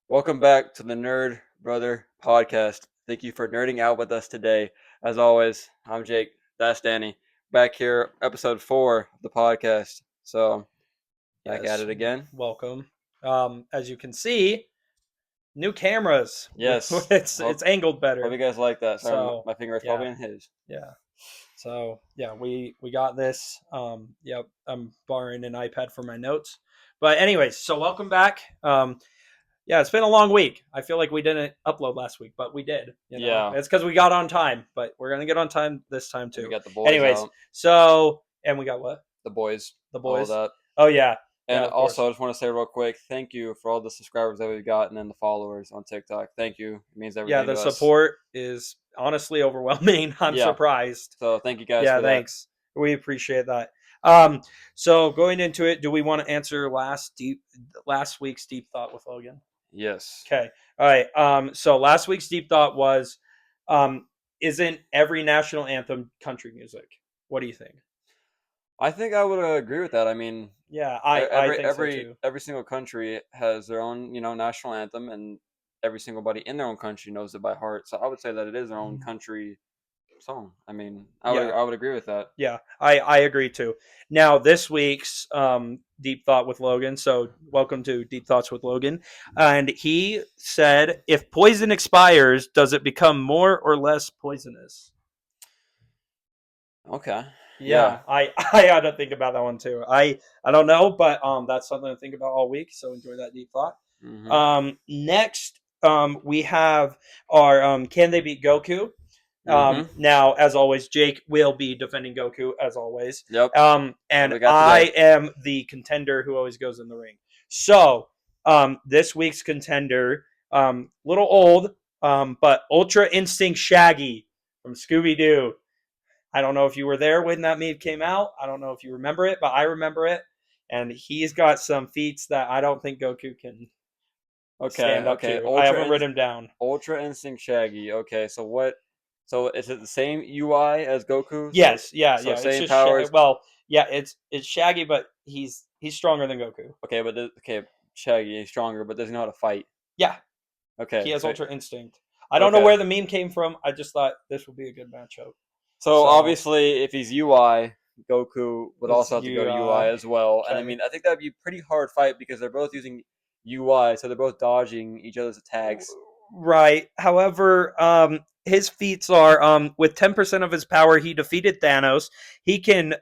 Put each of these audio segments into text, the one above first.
Welcome back to the Nerd Brother podcast. Thank you for nerding out with us today. As always, I'm Jake. That's Danny. Back here, episode 4 of the podcast. So, back at Yes, it again. welcome. As you can see, new cameras. Yes. It's Hope angled hope better. you guys like that. Sorry, So my finger is yeah, probably in his. yeah. So yeah, we got this. Yep, I'm borrowing an iPad for my notes. But anyways, so welcome back. Yeah, it's been a long week. I feel like we didn't upload last week, but we did. Yeah. It's because we got on time, but we're gonna get on time this time And we too. got the boys Anyways, out. so and we got what? The boys. The All of boys. that. Oh yeah, And yeah, of course. also, I just want to say real quick, thank you for all the subscribers that we've gotten and the followers on TikTok. Thank you. It means Yeah, everything the to us. support is honestly overwhelming. I'm Yeah. surprised. So, thank you guys Yeah, for that. thanks. We appreciate that. So going into it, do we want to answer last week's deep thought with Logan? Yes. Okay. All right. So last week's deep thought was, um, isn't every national anthem country music? What do you think? I think I would agree with that. I mean, Yeah, I every think so every too. every single country has their own, national anthem, and every single body in their own country knows it by heart. So I would say that it is their own country song. I mean, I would Yeah, I would agree with that. yeah, I agree too. Now this week's deep thought with Logan. So welcome to Deep Thoughts with Logan. And he said, if poison expires, does it become more or less poisonous? Okay. Yeah. Yeah, I had to think about that one too. I don't know, but that's something to think about all week. So enjoy that deep thought. Mhm. Next, we have our can they beat Goku? Mhm. Now, as always, Jake will be defending Goku as always. Yep. What And we got today? I am the contender who always goes in the ring. So, this week's contender, little old, but Ultra Instinct Shaggy from Scooby Doo. I don't know if you were there when that meme came out. I don't know if you remember it, but I remember it. And he's got some feats that I don't think Goku can Okay. stand up Okay. to. I haven't written him down. Ultra Instinct Shaggy. Okay. So what? So is it the same UI as Goku? So Yes, yeah, so yeah. It's same just powers. well, yeah. It's Shaggy, but he's stronger than Goku. Okay, but okay, Shaggy is stronger, but doesn't know how to fight. Yeah, he Okay. has So Ultra Instinct. I don't know okay. where the meme came from. I just thought this would be a good matchup. So So obviously, if he's UI, Goku would it's also have to go you. to UI as well. And I Okay. mean, I think that'd be a pretty hard fight because they're both using UI, so they're both dodging each other's attacks. Right. However, his feats are with 10% of his power, he defeated Thanos. He can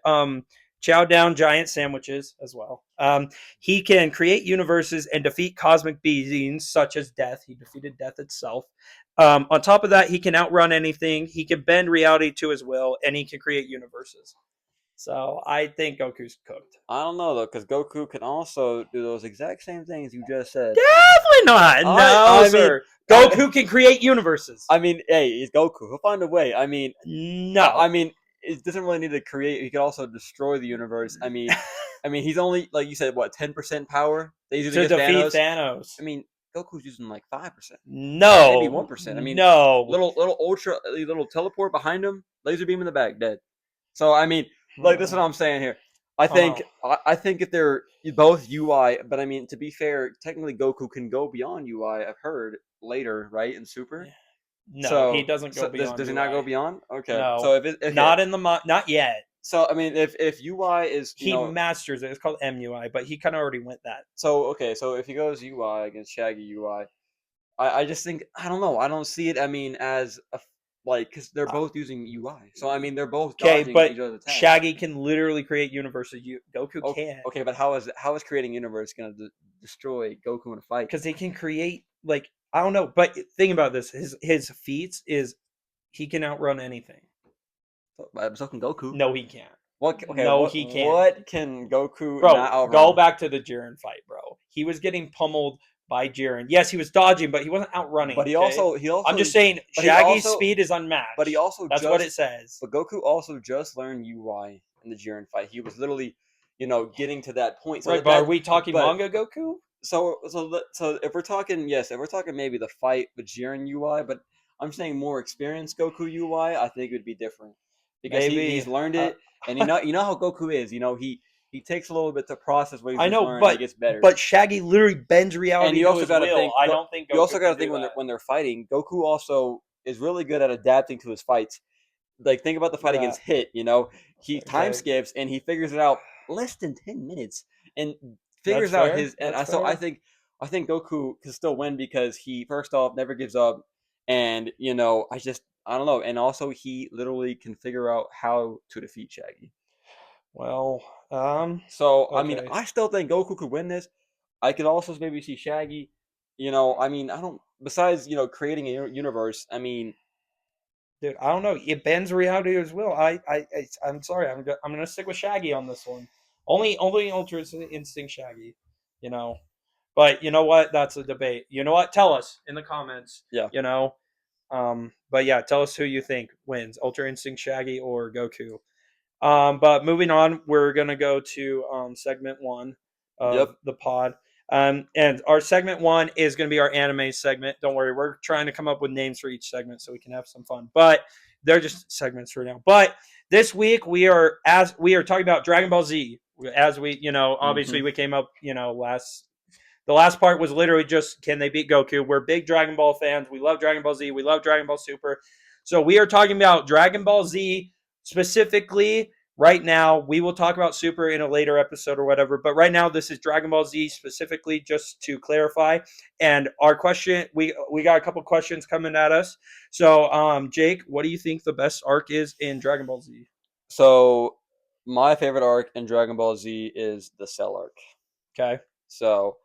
chow down giant sandwiches as well. He can create universes and defeat cosmic beings such as death. He defeated death itself. On top of that, he can outrun anything. He can bend reality to his will, and he can create universes. So I think Goku's cooked. I don't know though, because Goku can also do those exact same things you just said. Definitely not. I No, I mean, sir. Goku can create universes. I mean, hey, he's Goku. He'll find a way. I mean, I No. mean, it doesn't really need to create. He could also destroy the universe. I mean, he's only like you said, what 10% power they use To against defeat Thanos. Thanos. I mean, Goku's using like 5%, maybe No, 1%. I mean, no. little ultra, little teleport behind him, laser beam in the back, dead. So I mean, like this is what I'm saying here. I think Oh I think if they're both UI, but I mean to be fair, technically Goku can go beyond UI. I've heard later, right in Super. no, he So, doesn't go does beyond does he not go UI. beyond? Okay. No, So if it okay, not in the not yet. so I mean if UI is He masters it. It's called MUI, but he kind of already went that. so okay, so if he goes UI against Shaggy UI, I just think I don't know. I don't see it. I mean, as a like because they're Uh, both using UI, so I mean they're both Okay, dodging but each other's attacks. Shaggy can literally create universes. Goku can't Okay, but how is creating universe gonna destroy Goku in a fight? because he can create like I don't know. But think about this: his feats is he can outrun anything. So can Goku. No, he can't. What? Okay, No, he can't. what can Goku not Bro, go outrun? back to the Jiren fight, bro. He was getting pummeled by Jiren. Yes, he was dodging, but he wasn't outrunning. But he Okay, also he I'm also just saying but he Shaggy's also speed is but he unmatched. also That's what just it says. but Goku also just learned UI in the Jiren fight. He was literally, getting to that point. So Right, that but are that we talking but manga Goku? so if we're talking yes, if we're talking maybe the fight with Jiren UI, but I'm saying more experienced Goku UI, I think it would be different because he's Maybe. learned it, and you know how Goku is. He he takes a little bit to process what he's I just know, learned, and he gets better. but Shaggy literally bends And reality you to also his got to will. think. I don't think You also Goku got to can think do when that. they're fighting. Goku also is really good at adapting to his fights. Like think about the fight Yeah. against Hit. You know, he time Okay. skips and he figures it out less than 10 minutes and That's figures out fair. his. And That's so fair. I think Goku can still win because he first off never gives up, and I don't know, and also he literally can figure out how to defeat Shaggy. Well, So I mean, okay. I still think Goku could win this. I could also maybe see Shaggy. I mean, I don't. Besides, creating a universe. I mean, Dude, I don't know. It bends reality to his will. I'm sorry. I'm gonna stick with Shaggy on this one. Only Ultra Instinct Shaggy. You know, but you know what? That's a debate. You know what? Tell us in the comments. yeah. You know, but yeah, tell us who you think wins: Ultra Instinct Shaggy or Goku. But moving on, we're gonna go to segment one of Yep. the pod. And our segment one is gonna be our anime segment. Don't worry, we're trying to come up with names for each segment so we can have some fun. But they're just segments for now. But this week we are talking about Dragon Ball Z. As we, Hmm. obviously we came up, the last part was literally just can they beat Goku? We're big Dragon Ball fans. We love Dragon Ball Z. We love Dragon Ball Super. So we are talking about Dragon Ball Z specifically right now. We will talk about Super in a later episode or whatever. But right now, this is Dragon Ball Z specifically, just to clarify. And our question, we got a couple questions coming at us. So, Jake, what do you think the best arc is in Dragon Ball Z? So my favorite arc in Dragon Ball Z is the Cell arc. Okay. So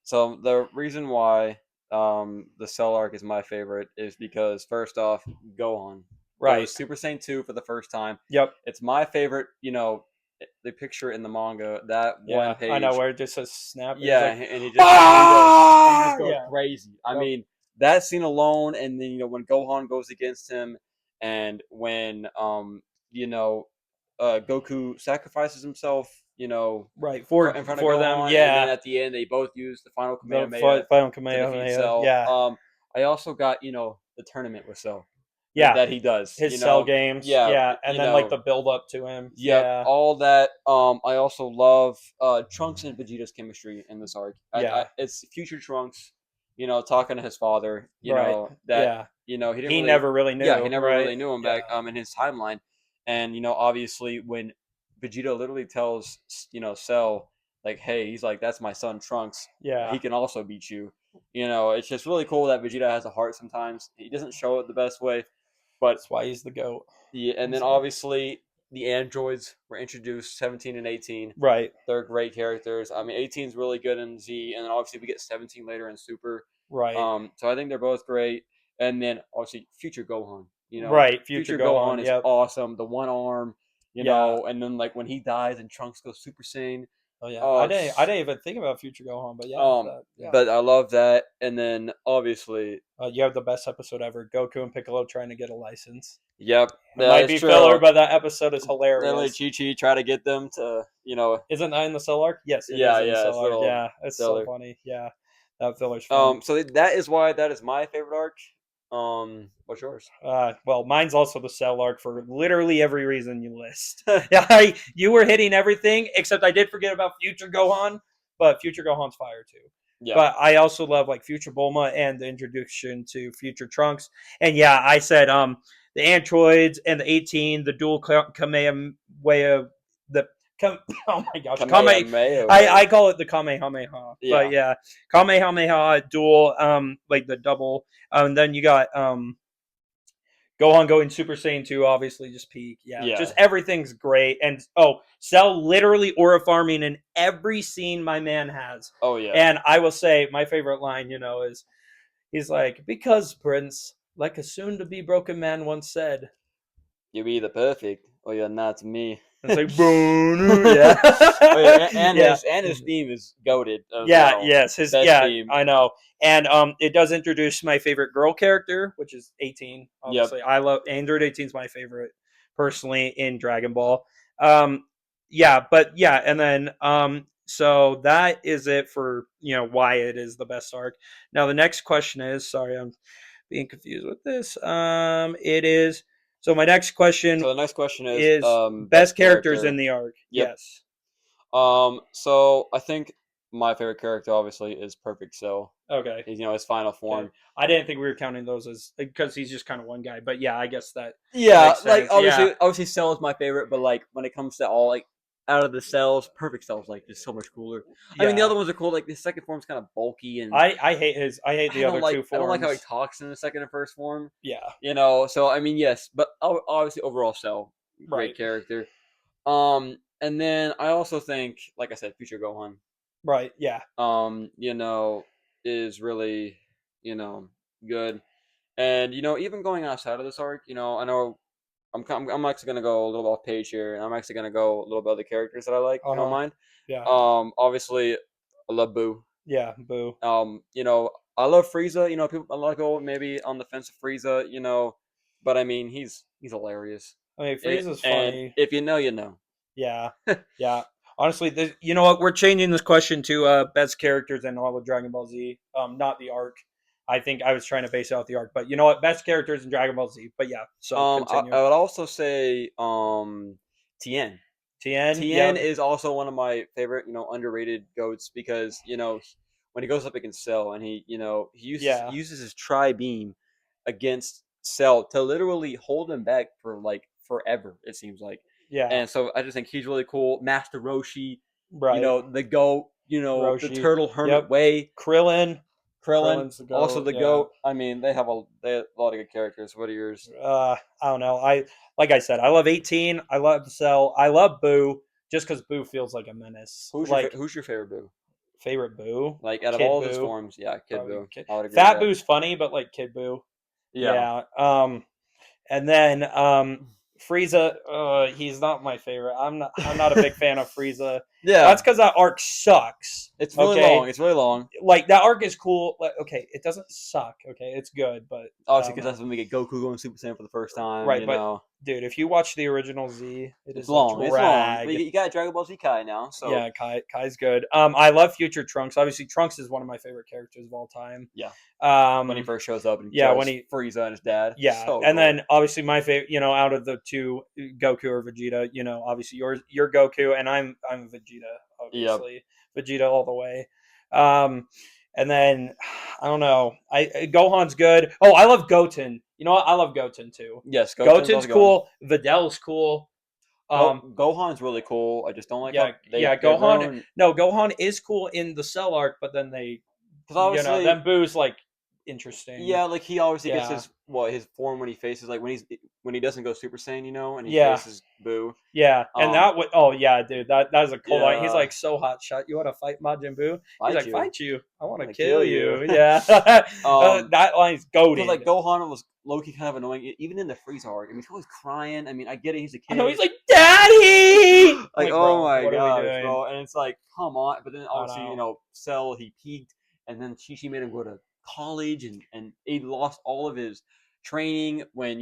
so the reason why the Cell arc is my favorite is because first off, Gohan Right. goes Super Saiyan 2 for the first time. Yep. It's my favorite, the picture in the manga, that one Yeah, I know page. where it just says snap and he's Yeah, like, and he ah, just goes yeah, crazy. I yep, mean, that scene alone, and then when Gohan goes against him, and when you know Goku sacrifices himself, right in front of for them, Gohan, and then yeah, at the end they both use the final the Kamehameha final to defeat Kamehameha, Cell. yeah, I also got the tournament with Cell yeah, that he does. his cell games, Yeah, yeah, and then like the build up to him, yep, yeah, all that. I also love Trunks and Vegeta's chemistry in this arc. yeah, It's future Trunks, talking to his father. right, That yeah. he didn't He really, never really yeah, he knew, never right? really knew him back Yeah, in his timeline, and obviously when Vegeta literally tells Cell like, hey, he's like, that's my son Trunks. yeah. He can also beat you. It's just really cool that Vegeta has a heart. Sometimes he doesn't show it the best way, but That's why he's the goat. yeah, and then So, obviously the androids were introduced, 17 and 18. right, They're great characters. I mean, 18 is really good in Z, and then obviously we get 17 later in Super. right, So I think they're both great. And then obviously Future Gohan. right. Future Future Gohan. Gohan is Yep. awesome. The one arm, Yeah. and then like when he dies and Trunks goes Super Saiyan. Oh yeah. Oh, I it's didn't even think about Future Gohan, but yeah, yeah. but I love that. And then obviously, You have the best episode ever. Goku and Piccolo trying to get a license. yep, It that might is be filler, true. but that episode is Literally, hilarious. Chi Chi try to get them to, Isn't that in the Cell arc? Yes, it is yeah, in the yeah, Cell it's arc. little Yeah, it's so stellar. funny. Yeah, that filler's fun. So that is why that is my favorite arc. What's yours? Well, mine's also the Cell arc for literally every reason you list. Yeah, you were hitting everything except I did forget about Future Gohan, but Future Gohan's fire too. Yeah. But I also love like Future Bulma and the introduction to Future Trunks. And yeah, I said the androids and the 18, the dual Kamehameha, the oh my gosh, Kamehameha. I call it the Kamehameha. But Yeah. yeah, Kamehameha dual like the double. And then you got Gohan going Super Saiyan 2, obviously just peak. Yeah, just Yeah. everything's great. And Cell literally aura farming in every scene my man has. Oh yeah. And I will say my favorite line, is he's like, because Prince, like a soon to be broken man once said. You're either perfect or you're not me. It's like, yeah. Oh yeah, and Yeah. his theme is goaded as Yeah, well. yes, his Best yeah, theme. I know. And it does introduce my favorite girl character, which is 18. Yep. Obviously, I love Android 18 is my favorite personally in Dragon Ball. Um yeah, but yeah, and then so that is it for, why it is the best arc. Now the next question is, sorry, I'm being confused with this. It is So my next question So the next question is best best characters in character. the arc. Yep. Yes. So I think my favorite character obviously is Perfect Cell. Okay. He's his final Okay. form. I didn't think we were counting those as because he's just kind of one guy. But yeah, I guess that Yeah, makes like sense. Yeah. obviously Cell is my favorite, but like when it comes to all like out of the cells, Perfect Cell's like just so much cooler. I mean the Yeah. other ones are cool. Like the second form's kind of bulky, and I hate the other two I don't like how he forms. talks in the second and first form. Yeah. So I mean yes, but obviously overall Cell, great Right. character. And then I also think, like I said, Future Gohan, Right. Yeah. is really, good. And even going outside of this arc, I know I'm actually gonna go a little off page here, and I'm actually gonna go a little bit of the characters that I like, if Uh you don't huh. mind. Yeah. Obviously, I love Boo. Yeah. Boo. I love Frieza. People a lot of people maybe on the fence of Frieza. But I mean, he's hilarious. I mean, And, Frieza's and funny. if you know, you know. Yeah. Yeah. Honestly, you know what? We're changing this question to best characters in all of Dragon Ball Z. Not the arc. I think I was trying to base it off the arc, but you know what? Best characters in Dragon Ball Z. But yeah. So continue. I would also say Tien. Tien. Tien Yep. is also one of my favorite, underrated goats because when he goes up against Cell and he Yeah. uses his Tri Beam against Cell to literally hold him back for like forever. It seems like, Yeah. and so I just think he's really cool. Master Roshi, Right. the goat, the Roshi. Turtle Hermit Yep. Way, Krillin. Krillin, Krillin's the also goat. the Yeah. goat. I mean, they have a lot of good characters. What are yours? I don't know. Like I said, I love 18. I love Cell. I love Boo just because Boo feels like a menace. Like Who's your favorite Boo? favorite Boo, Like out of Kid all of his Boo, forms, yeah, Kid probably Boo. Kid. I would agree with Fat that. Boo's funny, but like Kid Boo, Yeah. yeah. And then Frieza, he's not my favorite. I'm not a big fan of Frieza. Yeah. That's because that arc sucks. It's really long. Okay, It's really long. like that arc is cool. Like, okay, it doesn't suck. Okay, it's good, but I Obviously, don't because know. that's when we get Goku going Super Saiyan for the first time. Right, but dude, if you watch the original Z, it It's is a long. It's long. But drag. you got Dragon Ball Z Kai now, so Yeah, Kai's good. I love Future Trunks. Obviously, Trunks is one of my favorite characters of all time. yeah. When he Um, first shows up and yeah, when kills he, Frieza and his dad, yeah, so and cool. then obviously my favorite, out of the two, Goku or Vegeta. Obviously you're Goku, and I'm Vegeta. Yep. Obviously, Vegeta all the way. Um, and then I don't know. Gohan's good. Oh, I love Goten. You know what? I love Goten too. Yes, Goten's Goten's also going. cool. Vidal's cool. Gohan's really cool. I just don't like Yeah, how yeah. they Gohan. ruin No, Gohan is cool in the Cell arc, but then because obviously then Boo's like interesting. yeah, like he obviously gets Yeah, his form when he faces like when he doesn't go Super Saiyan, and he yeah, faces Boo. yeah. And Um, that would. Oh yeah, dude. That is a cool line. He's yeah, like so hot shot. You want to fight Majin Buu? He's fight like, you. fight you. I want I'm to gonna kill kill you. you. Yeah. um, That line's because like goaded. Gohan was low-key kind of annoying, even in the Frieza arc. I mean, he's always crying. I mean, I get it, he's a I know kid. he's like, Daddy. I'm Like, like, oh bro, my what are we gosh, doing? bro. And it's like, come on. But then I obviously, know. Cell he peaked, and then Chi made him go to college, and he lost all of his training when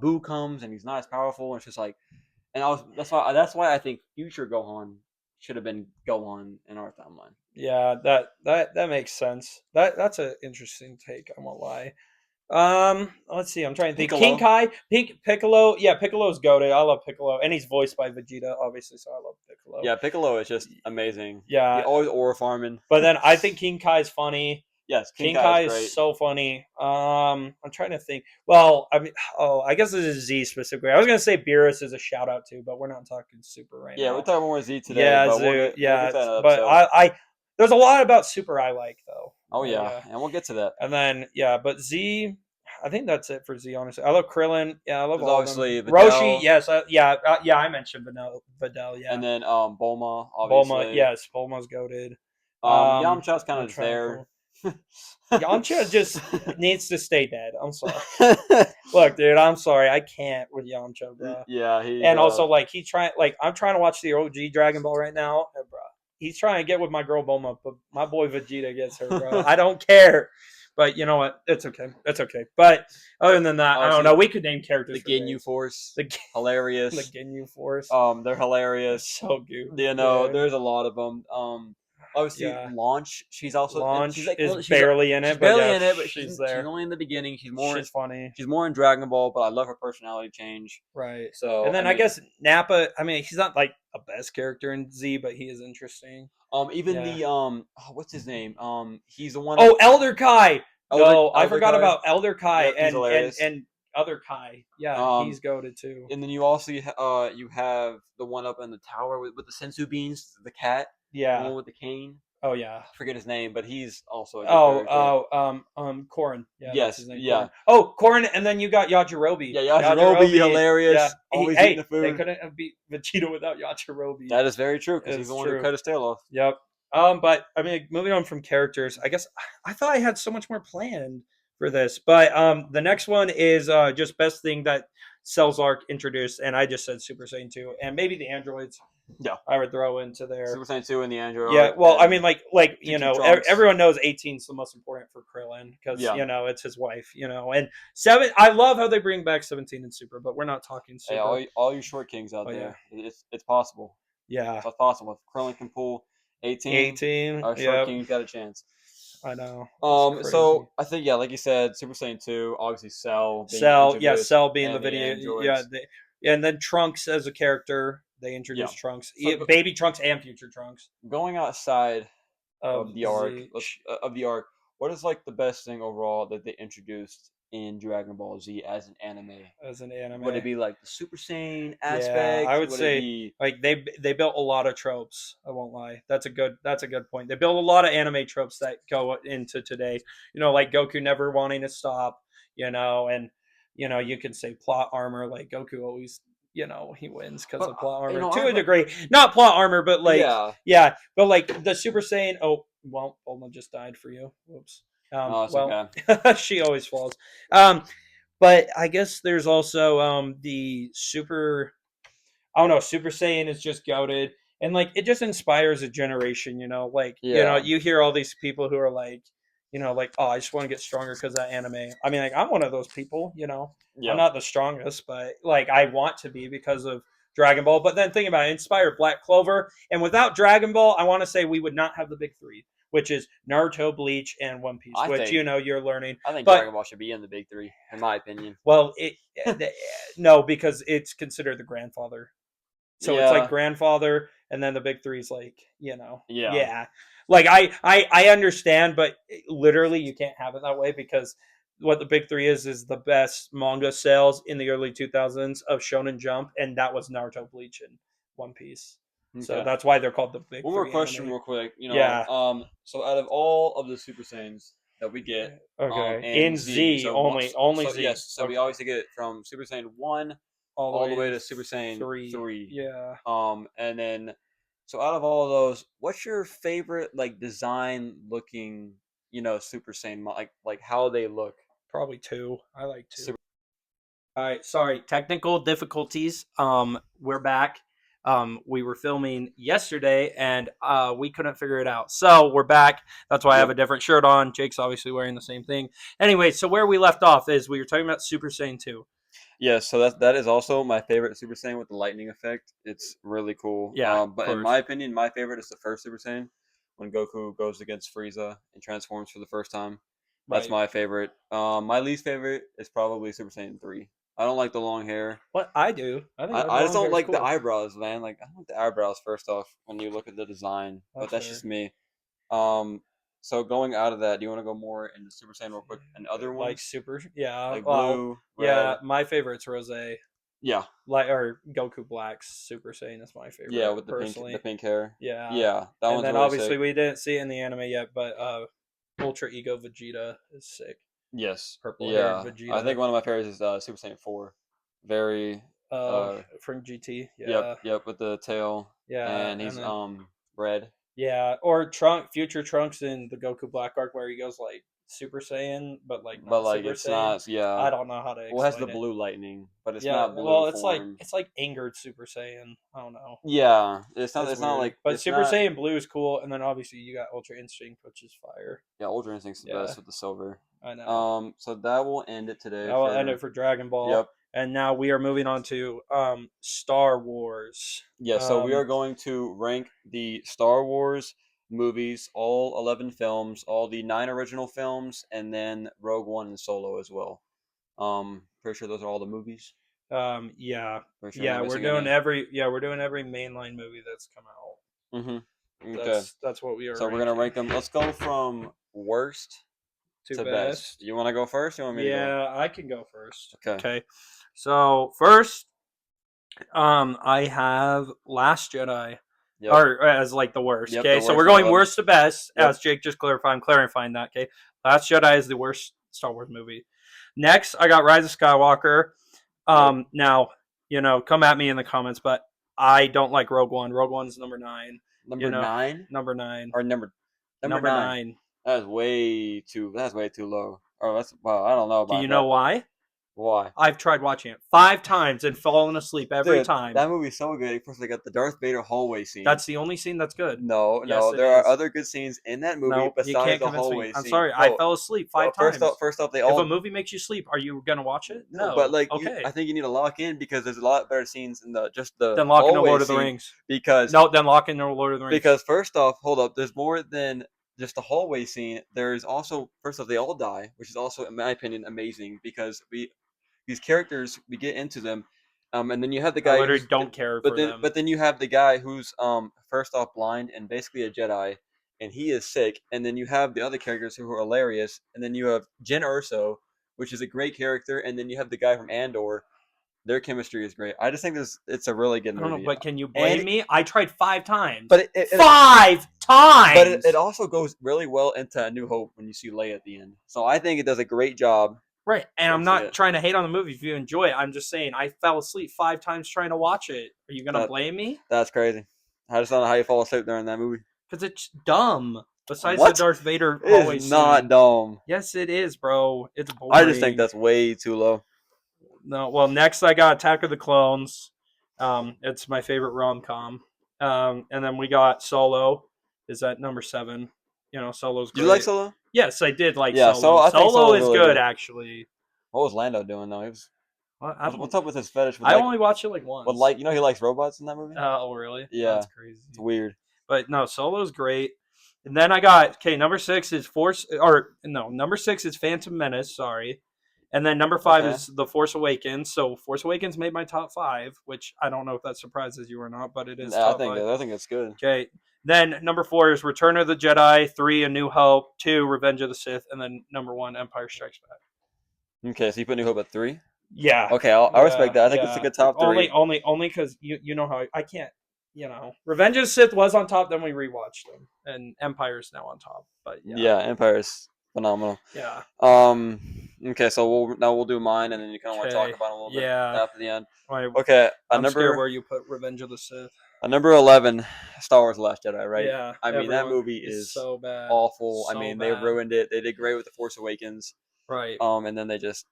Boo comes and he's not as powerful. And it's just like, and that's why I think future Gohan should have been Gohan in our timeline. Yeah, that makes sense. That's an interesting take. I won't lie. Let's see. I'm trying to think. King Piccolo, Kai, Piccolo. Yeah, Piccolo's goated. I love Piccolo, and he's voiced by Vegeta, obviously. So I love Piccolo. yeah, Piccolo is just amazing. He Yeah, always aura farming. but then I think King Kai's funny. Yes, King King Kai is Kai is great. so funny. I'm trying to think. Well, I mean, I guess this is Z specifically. I was gonna say Beerus is a shout out too, but we're not talking Super right Yeah, we're now. talking more Z today, Yeah, but Zoo. we'll get Yeah, to that in another but episode. I there's a lot about Super I like though. Oh But yeah, yeah, and we'll get to that. and then yeah, but Z. I think that's it for Z. Honestly, I love Krillin. Yeah, I love There's all of them. obviously Roshi, Videl, yes, yeah. I mentioned Videl. Yeah, and then Bulma, Bulma, obviously. yes, Bulma's goaded. Yamcha's kind I'm of just trying to there. pull. Yamcha just needs to stay dead. I'm sorry. Look, dude, I'm sorry. I can't with Yamcha, bro. Yeah, he's And also, like, I'm trying to watch the OG Dragon Ball right now, and, bro. He's trying to get with my girl Bulma, but my boy Vegeta gets her, bro. I don't care. But you know what? It's okay. It's okay. But other than that, I don't know. We could name characters the for Ginyu days. Force, The hilarious. the Ginyu Force. They're hilarious. So good. There's a lot of them. obviously Yeah. Launch. She's also and she's Launch like is well, barely in she's it, but barely yeah, in it, but she's she's there. only in the beginning. She's funny. She's more in Dragon Ball, but I love her personality change. Right. And So I then I mean, guess Nappa, I mean, he's not like a best character in Z, but he is interesting. even Yeah. the what's his name? He's the one Oh, that Elder Kai. No, I Elder forgot Kai. about Elder Kai Yep, he's and hilarious. other Kai. Yeah, Um, he's goaded too. and then you also you have the one up in the tower with the sensu beans, the cat, the Yeah. one with the cane. Oh yeah. I forget his name, but he's also a good Oh, character. Korin. Yeah, that's Yes, his name, yeah, Korin. Oh, Korin, and then you got Yajirobe. yeah. Yajirobe, Yajirobe, yeah. hilarious, always eating Hey, the they food. couldn't have beat Vegeta without Yajirobe. That is very true because he's the It's one who true. cut his tail off. Yep. But I mean, moving on from characters, I guess I thought I had so much more planned for this, but the next one is just best thing that Cell's Arc introduced, and I just said Super Saiyan 2, and maybe the androids Yeah, I would throw into there. Super Saiyan 2 in the Android Yeah, arc, well, I and mean, like you Future know, Trunks. everyone knows 18 is the most important for Krillin because Yeah, it's his wife, and seven. I love how they bring back 17 and Super, but we're not talking hey, Super. all you short kings out Oh yeah, there, it's possible. yeah, It's possible. If Krillin can pull 18, 18. our short Yep, king's got a chance. I know it's crazy. So I think yeah, like you said, Super Saiyan 2, obviously Cell being Cell, yeah, introduced, Cell being the and the video, yeah, androids. and then Trunks as a character. They Yeah. introduced Trunks, So baby Trunks and future Trunks going outside of of the arc, Z of the arc, what is like the best thing overall that they introduced in Dragon Ball Z as an anime? as an Would it anime. be like the Super Saiyan Yeah, I aspect? would Would it say be like they built a lot of tropes. I won't lie. That's a good point. They built a lot of anime tropes that go into today. Like Goku never wanting to stop. And you can say plot armor. Like Goku always, he wins because but of plot you armor know, to I a degree. Not plot armor, but like yeah. yeah, but like the Super Saiyan. Oh well, Bulma just died for you. Whoops. No, it's Well, okay. she always falls. Um, but I guess there's also the super. I don't know. Super Saiyan is just goaded, and like it just inspires a generation. Like Yeah. you hear all these people who are like, like oh, I just want to get stronger because of that anime. I mean, like I'm one of those people. I'm Yeah. not the strongest, but like I want to be because of Dragon Ball. But then think about it, inspired Black Clover, and without Dragon Ball, I want to say we would not have the big three, which is Naruto, Bleach, and One Piece, I which think you're learning. I think But Dragon Ball should be in the big three, in my opinion. well, no, because it's considered the grandfather. So it's like Yeah. grandfather, and then the big three is like, Yeah. yeah. Like I understand, but literally you can't have it that way because what the big three is the best manga sales in the early 2000s of Shonen Jump, and that was Naruto, Bleach, and One Piece. So Okay. that's why they're called the big One more three question, anime. real quick. Yeah. So out of all of the Super Saiyans that we get, Okay. in In Z, Z so only, only so Z. yes, so we Okay. obviously get from Super Saiyan 1 All the all the way way to to Super Saiyan three. 3. Yeah. And then so out of all of those, what's your favorite like design looking, Super Saiyan like how they look? Probably two. I like two. Super All right, sorry, technical difficulties. We're back. We were filming yesterday and we couldn't figure it out. So we're back. That's why I have Yep. a different shirt on. Jake's obviously wearing the same thing. Anyway, so where we left off is we were talking about Super Saiyan 2. Yeah, so that is also my favorite Super Saiyan with the lightning effect. It's really cool. Yeah, of But in my course. opinion, my favorite is the first Super Saiyan when Goku goes against Frieza and transforms for the first time. That's Right. my favorite. My least favorite is probably Super Saiyan 3. I don't like the long hair. What I do. I think the I just long don't hair is like the cool. eyebrows, man. Like I don't like the eyebrows first off when you look at the design, but That's that's fair. just me. Um, so going out of that, do you want to go more into Super Saiyan real quick and other Like ones super. Yeah. like Well, blue, yeah. red? My favorite's Rose. Yeah, Like or Goku Black's Super Saiyan is my yeah, favorite with the personally. pink hair. Yeah. Yeah, that And one's then really obviously sick. we didn't see it in the anime yet, but Ultra Ego Vegeta is sick. Yes, Purple haired yeah. I Vegeta. think one of my favorites is Super Saiyan 4. Very, Oh, uh, from GT. yep, Yeah. yep, with the tail, Yeah. and And he's then red. yeah. Or future Trunks in the Goku Black arc where he goes like Super Saiyan, but like But not like Super it's Saiyan. not, yeah. I don't know how to Well, it has the explain it. blue lightning, but it's Yeah, not blue well it's like form. angered Super Saiyan. I don't know. Yeah, it's not. It's It's not weird. like But it's Super not. Saiyan Blue is cool, and then obviously you got Ultra Instinct, which is fire. Yeah, Ultra Instinct's the Yeah, best with the silver. I know. So that will end it That today will end it for. for Dragon Ball. Yep. And now we are moving on to Star Wars. Yeah. So we are Um going to rank the Star Wars movies, all 11 films, all the 9 original films, and then Rogue One and Solo as well. Pretty sure those are all the movies. Yeah, Pretty sure I'm yeah, not missing any. we're doing every mainline movie that's come out. Okay. That's what we are So we're gonna ranking. rank them. Let's go from worst To to best. best. You want to go first? Or you want me to go? Yeah, I can go first. Okay. Okay. So first, I have Last Jedi, Yep. or as like the worst. Yep. The Okay, so worst we're of the going 11. worst to best. Yep. As Jake just clarified, I'm clarifying that. Okay, Last Jedi is the worst Star Wars movie. Next, I got Rise of Skywalker. Yep. Now come at me in the comments, but I don't like Rogue One. Rogue One's number 9. Number 9 Number 9. or number Number 9. 9. That is way too. That's way too low. Oh, that's wow. I don't know Do you about know that. why? Why? I've tried watching it 5 times and fallen asleep every Dude, time. that movie's so good. First, they got the Darth Vader hallway scene. That's the only scene that's good. No, Yes, no, it there are is. other good scenes in that movie No, you besides can't the convince me. hallway I'm scene. sorry. I No, fell asleep well, 5 times. first off, they If a all movie makes you sleep, are you gonna watch it? no, but No. like Okay. I think you need to lock in because there's a lot better scenes in the Then lock in the hallway Lord of the scene Rings. because No, then lock in the Lord of the Rings. because first off, hold up, there's more than just the hallway scene. There's also first off they all die, which is also in my opinion amazing because these characters we get into them, and then you have the I guy literally who's don't care but for then them. but then you have the guy who's first off blind and basically a Jedi, and he is sick, and then you have the other characters who are hilarious, and then you have Jyn Erso, which is a great character, and then you have the guy from Andor. Their chemistry is great. I just think this it's a really good I don't know, movie, but can you and blame me? I tried 5 times. but Five but times. it also goes really well into A New Hope when you see Leia at the end. So I think it does a great job. Right, and I'm Fixing not it. trying to hate on the movie if you enjoy it. I'm just saying I fell asleep 5 times trying to watch it. Are you gonna That blame me? that's crazy. I just don't know how you fall asleep during that movie. Because it's dumb. Besides the What? Darth Vader It hallway is not scene. dumb. Yes, it is, bro. It's I just think boring. that's way too low. No, well, next I got Attack of the Clones. It's my favorite rom com. And then we got Solo. Is at number 7. Solo's Did you like great. Solo? Yes, I did like Yeah, so Solo. I think Solo Solo's is really good, good. actually. What was Lando doing though? He was I what's don't. up with his fetish with I like only watched it like with once. like he likes robots in that movie? Oh, really? Yeah. That's crazy. It's weird. But no, Solo's great. And then I got number 6 is Force, or no, number 6 is Phantom Menace. Sorry, and then number 5 Okay. is The Force Awakens. So Force Awakens made my top 5, which I don't know if that surprises you or not, but it is Yeah, top 5. I think it's good. Okay. Then number 4 is Return of the Jedi. 3, A New Hope. 2, Revenge of the Sith, and then number 1, Empire Strikes Back. Okay, so you put New Hope at 3? Yeah, Okay, I respect that. I think it's a good top Only, 3. only because you know how I can't. Revenge of the Sith was on top. Then we rewatched them, and Empire's now on top. But yeah, Yeah, Empire is phenomenal. yeah. Okay, so we'll do mine, and then you kind of want to talk Okay, about it a little bit yeah. after the end. I, Okay, I'm scared where you put Revenge of the Sith. number 11, Star Wars: The Last Jedi. Right? Yeah, I mean that everyone movie is is so bad, awful. I so mean they bad. ruined it. They did great with The Force Awakens. Right. And then they just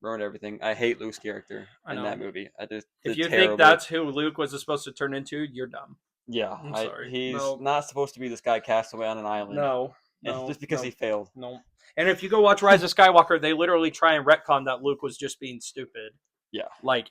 ruined everything. I hate Luke's character I in know. that movie. I just If did you terrible. think that's who Luke was supposed to turn into, you're dumb. Yeah, I'm sorry. he's No. not supposed to be this guy cast away on an island. No, and no, just because no, he failed. no. And if you go watch Rise of Skywalker, they literally try and retcon that Luke was just being stupid. Yeah. Like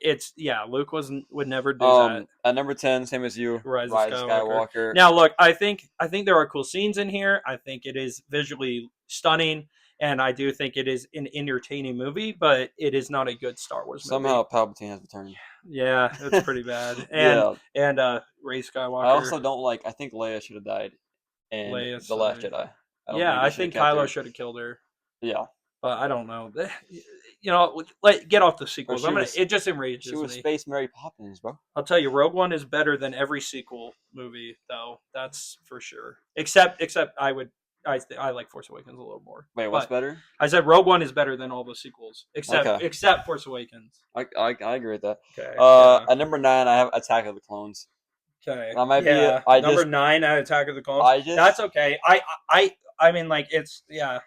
Luke would never do that. At number 10, same as you, Rise of Skywalker. Now look, I think there are cool scenes in here. I think it is visually stunning, and I do think it is an entertaining movie, but it is not a good Star Wars movie. Somehow Palpatine has returned. Yeah, it's pretty bad. Yeah. And Rey Skywalker. I also don't like. I think Leia should have died in Leia, The Last Jedi. I they think should've kept her. Kylo should have killed her. Yeah. But I don't know. Get off the sequels. It just enrages She was me. Space Mary Poppins, bro. I'll tell you, Rogue One is better than every sequel movie, though. That's for sure. Except I like Force Awakens a little more. Wait, what's better? I said Rogue One is better than all the sequels, except Force Awakens. I agree with that. Okay. At number 9, I have Attack of the Clones. Okay. That might be number 9 at Attack of the Clones. That's okay. I mean, like, it's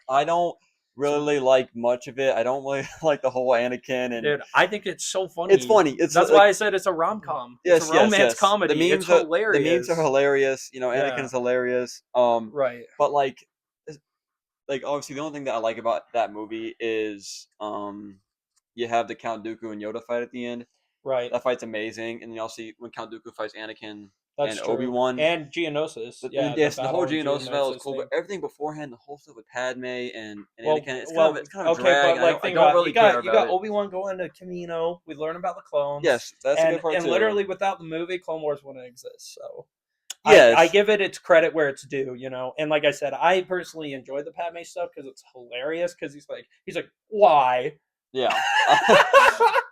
I don't really like much of it. I don't really like the whole Anakin and. Dude, I think it's so funny. It's funny. That's why I said it's a rom com. Yes, it's a romance comedy. The memes it's hilarious. The memes are hilarious. Anakin's hilarious. Right. But like obviously the only thing that I like about that movie is you have the Count Dooku and Yoda fight at the end. Right. That fight's amazing, and you also see when Count Dooku fights Anakin That's and true. Obi-Wan. And Geonosis. And Yeah, the yes, the whole battle in Geonosis battle is Geonosis cool, but thing. everything beforehand, the whole stuff with Padme and Well, Anakin, it's kind of okay, drag, but and like I think don't about it. really care You about got it. Obi-Wan going to Camino. We learn about the clones, Yes, that's a good part and too. literally without the movie, Clone Wars wouldn't exist. So I Yes, give it its credit where it's due, you know. And like I said, I personally enjoy the Padme stuff because it's hilarious. Because he's like, why? yeah.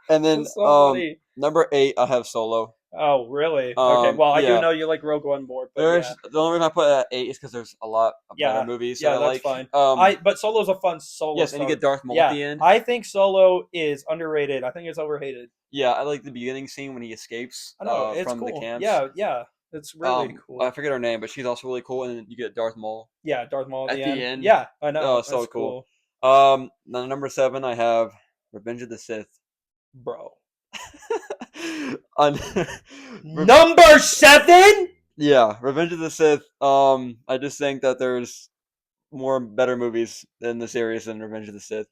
And then It's so funny. number 8, I have Solo. Oh, really? Okay. Well, I do Yeah. know you like Rogue One more, but yeah, There's the only reason I put it at 8 is because there's a lot of better yeah, movies that yeah. I That's like. fine. But Solo's a fun solo Yes, and you Star. get Darth Maul at Yeah, the end. I think Solo is underrated. I think it's overhated. Yeah, I like the beginning scene when he escapes I know it's from the cool. camps. Yeah, yeah, it's really I cool. forget her name, but she's also really cool, and then you get Darth Maul Yeah, Darth Maul at at the the end. end. Yeah, I Oh, know. so That's cool. cool, Number 7, I have Revenge of the Sith. bro. On Re- Number 7. yeah, Revenge of the Sith. I just think that there's more better movies in the series than Revenge of the Sith.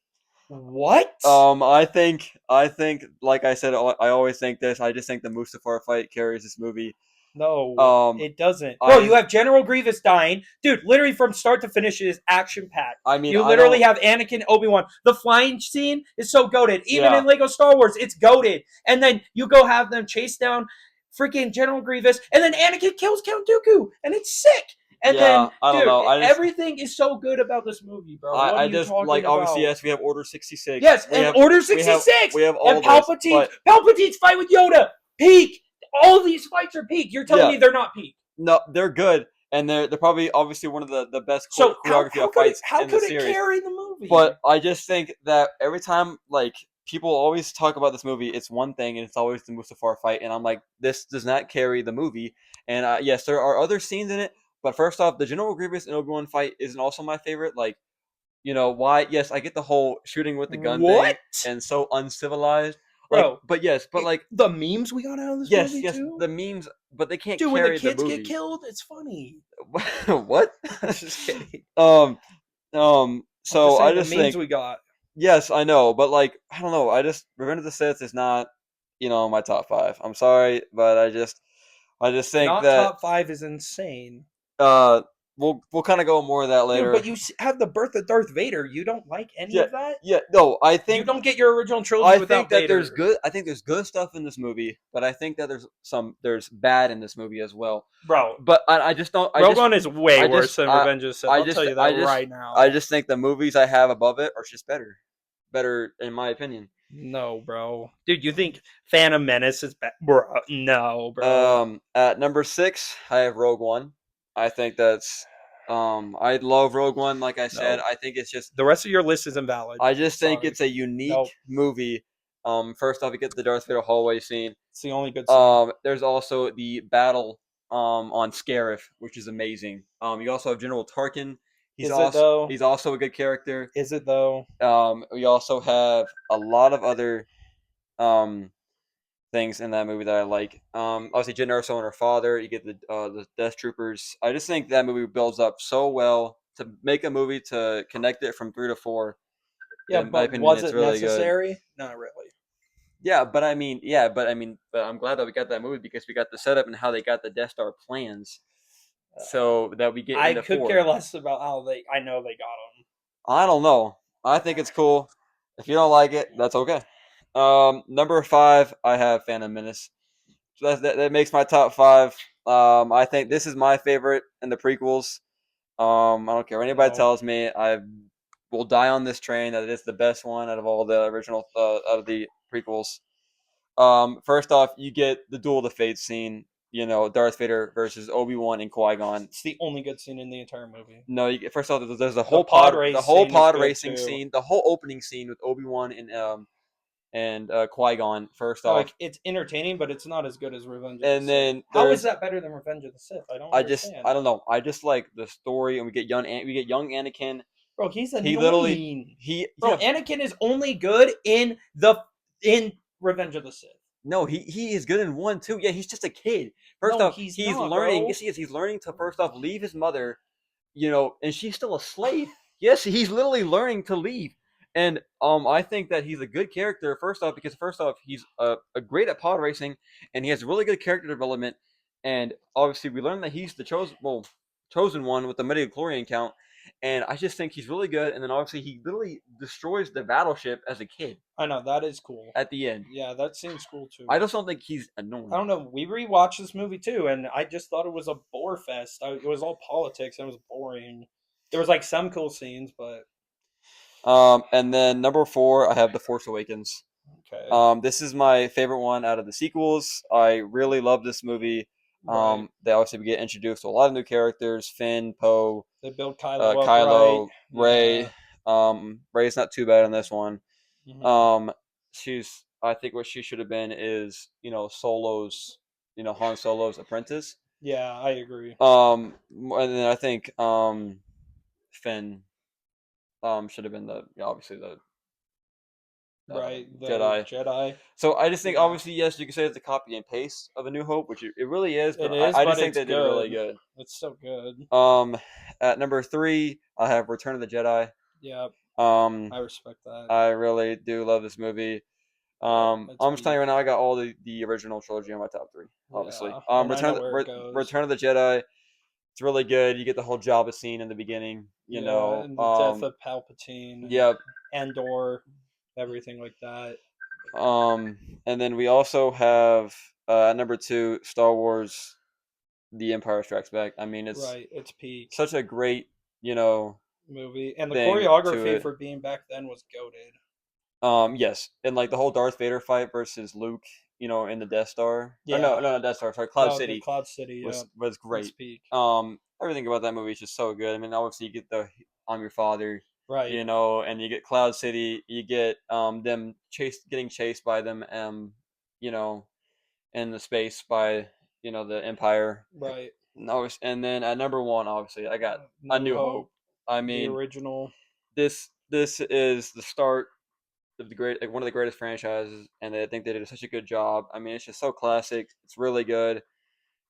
What? I think, like I said, I always think this. I just think the Mustafar fight carries this movie. No, Um, it doesn't. Bro, you I, have General Grievous dying. Dude, literally from start to finish, it is action packed. I mean, You I literally don't. have Anakin, Obi-Wan. The flying scene is so goaded. Even Yeah, in Lego Star Wars, it's goaded. And then you go have them chase down freaking General Grievous, and then Anakin kills Count Dooku, and it's sick. And yeah. then, I don't dude, know. everything is so good about this movie, bro. What are I you just like talking obviously about? yes, we have Order 66. Yes, and Order 66 we have and all this, but Palpatine's fight with Yoda. Peak. All these fights are peak. You're telling yeah, me they're not peak. no, they're good, and they're probably obviously one of the best So choreography of fights how in the could it series. carry the movie? But I just think that every time like people always talk about this movie, it's one thing, and it's always the Mustafar fight, and I'm like, this does not carry the movie. And yes, there are other scenes in it, but first off, the General Grievous and Obi Wan fight isn't also my favorite. Like, why? Yes, I get the whole shooting with the gun thing What? and so uncivilized. Like, Bro, but yes, but like, the memes we got out of this yes, movie yes, too? the memes, but they can't Dude, when the carry the kids get movie. killed, it's funny. What? I'm just kidding. um, I'm just so I saying the just memes think we got. yes, I know, but like I don't know. I just Revenge of the Sith is not, my top 5. I'm sorry, but I just think Not that top 5 is insane. uh we'll kind of go more of that Dude, later. but you have the birth of Darth Vader. You don't like any Yeah, of that? yeah. No, You don't get your original trilogy without Vader. I think there's good stuff in this movie, but I think that there's bad in this movie as well. Bro, But I just don't. Rogue One is way I worse just than I Revenge of the Sith. I I'll just tell you that I just right now. I just think the movies I have above it are just better in my opinion. No, bro. Dude, you think Phantom Menace is bad? Bro, no, bro. At number 6, I have Rogue One. I think that's I love Rogue One. Like I said, No. I think it's just The rest of your list is invalid. I just think Sorry. it's a unique Nope. movie. First off, you get the Darth Vader hallway scene. It's the only good scene. There's also the battle on Scarif, which is amazing. You also have General Tarkin. Is it though? He's also a good character. Is it though? We also have a lot of other um things in that movie that I like. Obviously, Jyn Erso and her father. You get the Death Troopers. I just think that movie builds up so well to make a movie to connect it from 3 to 4. Yeah, In my but opinion, was it's it really good. necessary? Not really. But I'm glad that we got that movie because we got the setup and how they got the Death Star plans, so that we get I into could care 4. less about how they. I know they got them. I don't know. I think it's cool. If you don't like it, that's okay. Number 5, I have Phantom Menace. So that makes my top 5. I think this is my favorite in the prequels. I don't care what anybody No. tells me. I will die on this train that it is the best one out of all the original out of the prequels. First off, you get the Duel of the Fates scene. Darth Vader versus Obi-Wan and Qui-Gon. It's the only good scene in the entire movie. No, first off, there's the The whole pod race the whole scene is pod good racing too. scene, the whole opening scene with Obi-Wan and Qui-Gon. First No, off, like it's entertaining, but it's not as good as Revenge of the and Sith. then How is there's that better than Revenge of the Sith? I don't I understand. don't know. I just like the story, and we get young Anakin. Bro, he's He literally annoying. he Bro, yeah Anakin is only good in Revenge of the Sith. no he is good in 1 too. Yeah, he's just a kid. First No, off, he's he's not, learning. bro. Yes, he's learning to first off leave his mother. And she's still a slave. Yes, he's literally learning to leave. And I think that he's a good character. First off, because first off, he's a great at pod racing, and he has really good character development. and obviously we learned that he's the chosen one with the midichlorian count, and I just think he's really good. And then obviously he literally destroys the battleship as a kid I know that is cool. at the end. Yeah, that seems cool too. I just don't think he's I annoying. don't know. We rewatched this movie too, and I just thought it was a bore fest. It was all politics, and it was boring. There was like some cool scenes, but And then number 4, I have The Force Awakens. okay. This is my favorite one out of the sequels. I really love this movie. Right. They obviously get introduced to a lot of new characters: Finn, Poe, They built Kylo up right. Kylo, Yeah. Ray. Ray's not too bad in this one. Mhm. Um, I think what she should have been is, Han Solo's apprentice. Yeah, I agree. And then I think Finn should have been obviously the Right. The Jedi. Jedi. So I just think, Yeah. obviously, yes, you can say it's a copy and paste of A New Hope, which it really is, but It is, I but just think it's they did really good. good. It's so good. At number 3, I have Return of the Jedi. Yeah, Um, I respect that. I really do love this movie. Yeah, it's I'm just telling peak. you right now, I got all the original trilogy on my top 3, obviously. Yeah, and I know where it Return goes. of the Jedi, it's really good. You get the whole Jabba scene in the beginning, Yeah, and the death of Palpatine and Yep. Andor, everything like that. And then we also have at number 2, Star Wars: The Empire Strikes Back. I mean, it's Right, it's peak such a great, you know, movie, and the thing to choreography it. for being back then was goated. Yes, and like the whole Darth Vader fight versus Luke, in the Death Star. Or no, Yeah, no, no, Death Star. Sorry, Cloud no, the City Cloud City. Yeah, was it's great. peak. Everything about that movie is just so good. I mean, obviously you get the "I'm your father," Right, and you get Cloud City. You get them getting chased by them, you know, in the space by the Empire. right. No, and then at number 1, obviously, I got A New New Hope, Hope. I the mean, original. this is the start of one of the greatest franchises, and I think they did such a good job. I mean, it's just so classic. It's really good.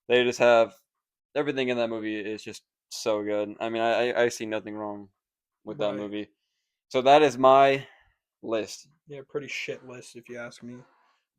They just have everything in that movie is just so good. I mean, I see nothing wrong with that Right. movie. So that is my list. Yeah, pretty shit list if you ask me.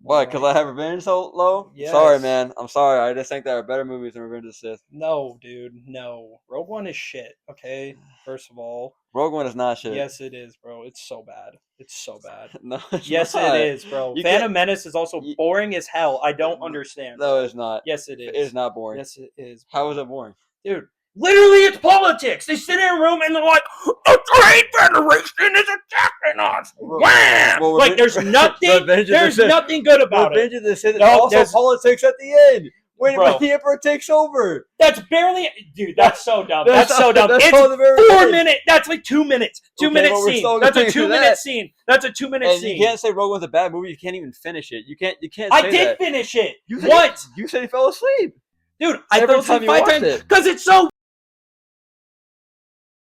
What? Because I have Revenge so low? I'm sorry, Yes. man. I'm sorry. I just think there are better movies than Revenge of the Sith. No, dude. No. Rogue One is shit. Okay. First of all. Rogue One is not shit. Yes, it is, bro. It's so bad. It's so bad. No, it's Yes, not. it is, bro. You Phantom can't. Menace is also You, boring as hell. I don't understand, no, bro. it's not. Yes, it It is. is not boring. Yes, it is. How Bro. is it boring? Dude, literally, it's politics. They sit in a room and they're like, "The Trade Federation is attacking us." Wham! Well, Like, there's nothing. There's nothing good about Revenge it. of the Sith is No, also there's- politics at the end. When Bro. the Emperor takes over. That's barely, dude. That's so dumb. That's so dumb. That's It's all the very 4 beginning. minutes. That's like 2 minutes. 2 Okay, minute but we're scene. still That's a going to 2 minute that. scene. That's a 2 minute And scene. you can't say Rogue One's a bad movie. You can't even finish it. You can't say I that. did finish it. You said What? You said you fell asleep. Dude, I Every fell time asleep you 5 watched times it. because it's so.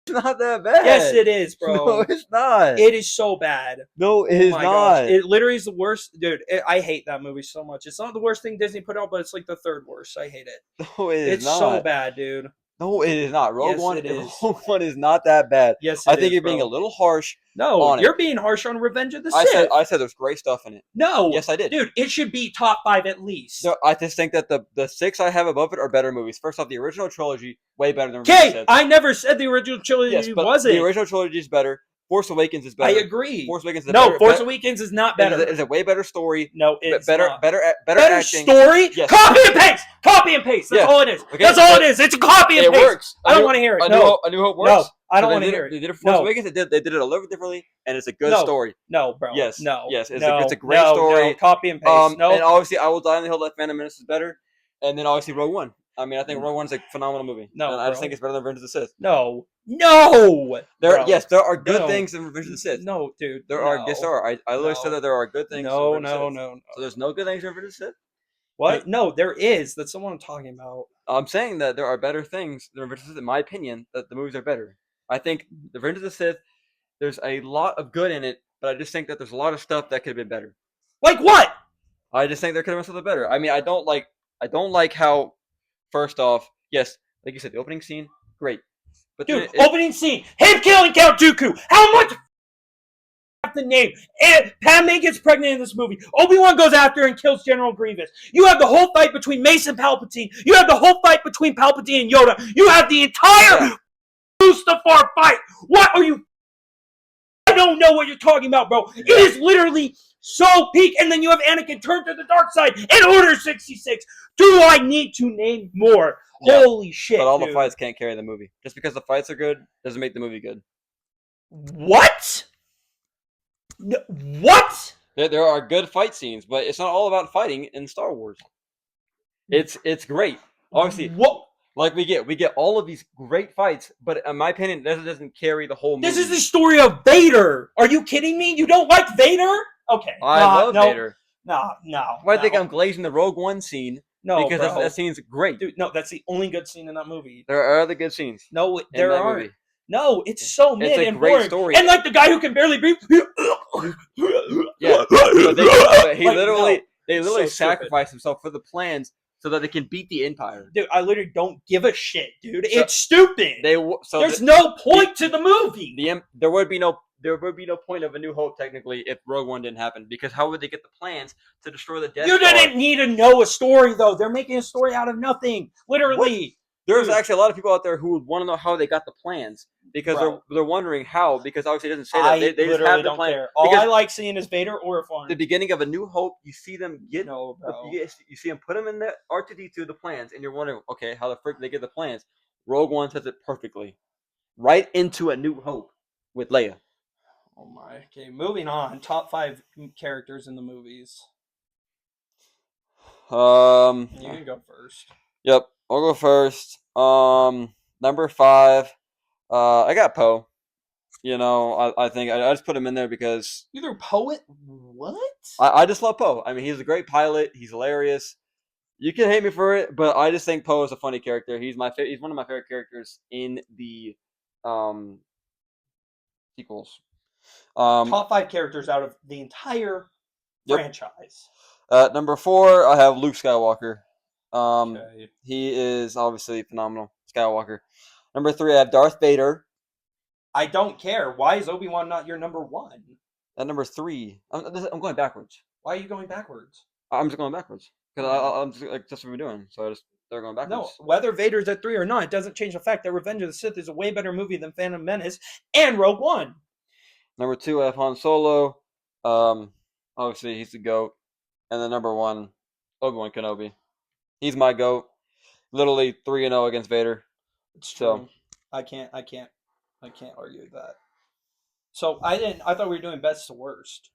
It's not that bad. Yes, it is, bro. No, it's not. It is so bad. No, it Oh is my not. gosh. It literally is the worst. Dude, I hate that movie so much. It's not the worst thing Disney put out, but it's like the third worst. I hate it. No, it is It's not. so bad, dude. No, it is not. Rogue Yes, One. it is. Rogue One is not that bad. Yes, I it think is, you're being bro. a little harsh. No, on it. you're being harsh on Revenge of the Sith. I said there's great stuff in it. No. Yes, I did. Dude, it should be top 5 at least. No, I just think that the 6 I have above it are better movies. First off, the original trilogy way better than Revenge of the Okay, Sith. I never said the original trilogy Yes, but wasn't. the original trilogy is better. Force Awakens is I better. agree. Force Awakens is no, better. Force Awakens is not better. It's a way better story. No, it's better, not. better Better acting. story. Yes. Copy and paste. Copy and paste. That's Yeah. all it is. Okay, That's all it is. It's a copy and It paste. works. I don't want to hear it. A No, New Hope works. no, I don't So want to hear They it. did it for Force No. Awakens. They did it a little differently, and it's a good No. story. No, bro. Yes. No. Yes. It's no, a great no, story. No. Copy and paste. No. And obviously, I Will Die on the Hill that Phantom Menace is better, and then obviously Rogue One. I mean, I think Rogue One's a phenomenal movie. No, and I just bro. think it's better than Revenge of the Sith. No. No. Bro. Yes, there are good No. things in Revenge of the Sith. No, dude. There no. are. Yes, there are. I literally No. said that there are good things. No, in Revenge of the no, Sith. no. So there's no good things in Revenge of the Sith. What? No, there is. That's someone I'm talking about. I'm saying that there are better things than Revenge of the Sith. In my opinion, that the movies are better. I think the Revenge of the Sith, there's a lot of good in it, but I just think that there's a lot of stuff that could have been better. Like what? I just think there could have been something better. I mean, I don't like how. First off, yes, like you said, the opening scene, great. But Dude, opening scene, him killing Count Dooku. How much have to name. And Padme gets pregnant in this movie. Obi-Wan goes after and kills General Grievous. You have the whole fight between Mace and Palpatine. You have the whole fight between Palpatine and Yoda. You have the entire Mustafar fight. What are you? I don't know what you're talking about, bro. It is literally so peak. And then you have Anakin turn to the dark side in Order 66. Do I need to name more? Yeah. Holy shit, But all dude. the fights can't carry the movie. Just because the fights are good doesn't make the movie good. What? What? There are good fight scenes, but it's not all about fighting in Star Wars. It's great. Obviously, what? Like we get all of these great fights, but in my opinion, this doesn't carry the whole movie. This is the story of Vader. Are you kidding me? You don't like Vader? Okay. I love Vader. No. I think I'm glazing the Rogue One scene because that scene's great. Dude, no, that's the only good scene in that movie. There are other good scenes. No, there aren't. Movie. No, it's so mid and great boring. Story. And like the guy who can barely breathe. Yeah, but he literally sacrificed himself for the plans so that they can beat the Empire. Dude, I literally don't give a shit, dude. It's stupid. There's no point to the movie. There would be no point of A New Hope technically if Rogue One didn't happen, because how would they get the plans to destroy the Death Star? You didn't need to know a story though. They're making a story out of nothing, literally. There's actually a lot of people out there who would want to know how they got the plans, because they're wondering how, because obviously it doesn't say that. They just have the plan. All I like seeing is Vader or Farn. The beginning of A New Hope, you see them get you see them put them in the R2D2 the plans, and you're wondering, okay, how the frick did they get the plans? Rogue One says it perfectly, right into A New Hope with Leia. Oh my. Okay, moving on. Top 5 characters in the movies. You can go first. Yep, I'll go first. Number 5. I got Poe. You know, I think I just put him in there because you threw Poe. What? I just love Poe. I mean, he's a great pilot. He's hilarious. You can hate me for it, but I just think Poe is a funny character. He's one of my favorite characters in the sequels. Top 5 characters out of the entire franchise. Number 4, I have Luke Skywalker. Okay. He is obviously phenomenal. Skywalker. Number 3, I have Darth Vader. I don't care. Why is Obi-Wan not your number 1? At number 3, I'm going backwards. Why are you going backwards? I'm just going backwards because I'm just like that's what we're doing. So they're going backwards. No, whether Vader's at 3 or not, it doesn't change the fact that Revenge of the Sith is a way better movie than Phantom Menace and Rogue One. Number 2, I have Han Solo. Obviously he's the GOAT, and then number 1, Obi-Wan Kenobi. He's my GOAT. Literally 3-0 against Vader. It's true. So, I can't argue that. So I thought we were doing best to worst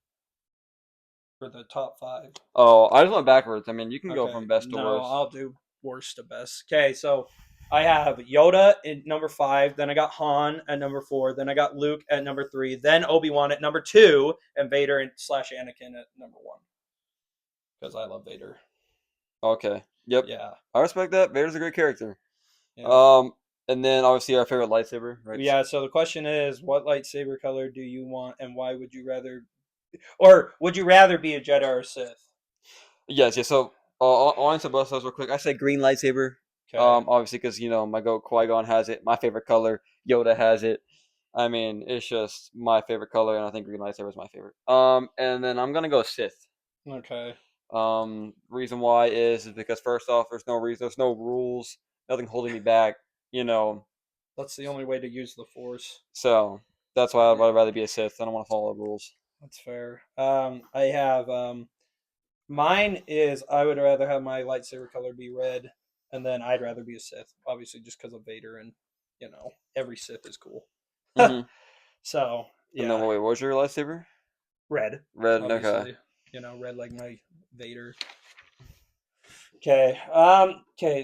for the top 5. Oh, I just went backwards. I mean, you can go from best to worst. No, I'll do worst to best. Okay, so I have Yoda at number 5, then I got Han at number 4, then I got Luke at number 3, then Obi-Wan at number 2, and Vader / Anakin at number 1. Because I love Vader. Okay. Yep. Yeah. I respect that. Vader's a great character. Yeah. And then obviously our favorite lightsaber, right? Yeah, so the question is, what lightsaber color do you want, and why would you rather, or would you rather be a Jedi or a Sith? Yes. So I'll answer both of those real quick. I said green lightsaber. Okay. Obviously because my goat Qui-Gon has it. My favorite color. Yoda has it. I mean, it's just my favorite color, and I think green lightsaber is my favorite. And then I'm gonna go Sith. Okay. Reason why is because first off, there's no rules, nothing holding me back. That's the only way to use the Force. So that's why I'd rather be a Sith. I don't want to follow the rules. That's fair. I have mine is I would rather have my lightsaber color be red, and then I'd rather be a Sith, obviously just because of Vader, and every Sith is cool. Mm-hmm. So yeah. And then wait, what was your lightsaber? Red. Red. Obviously. Okay. Red like my Vader. Okay.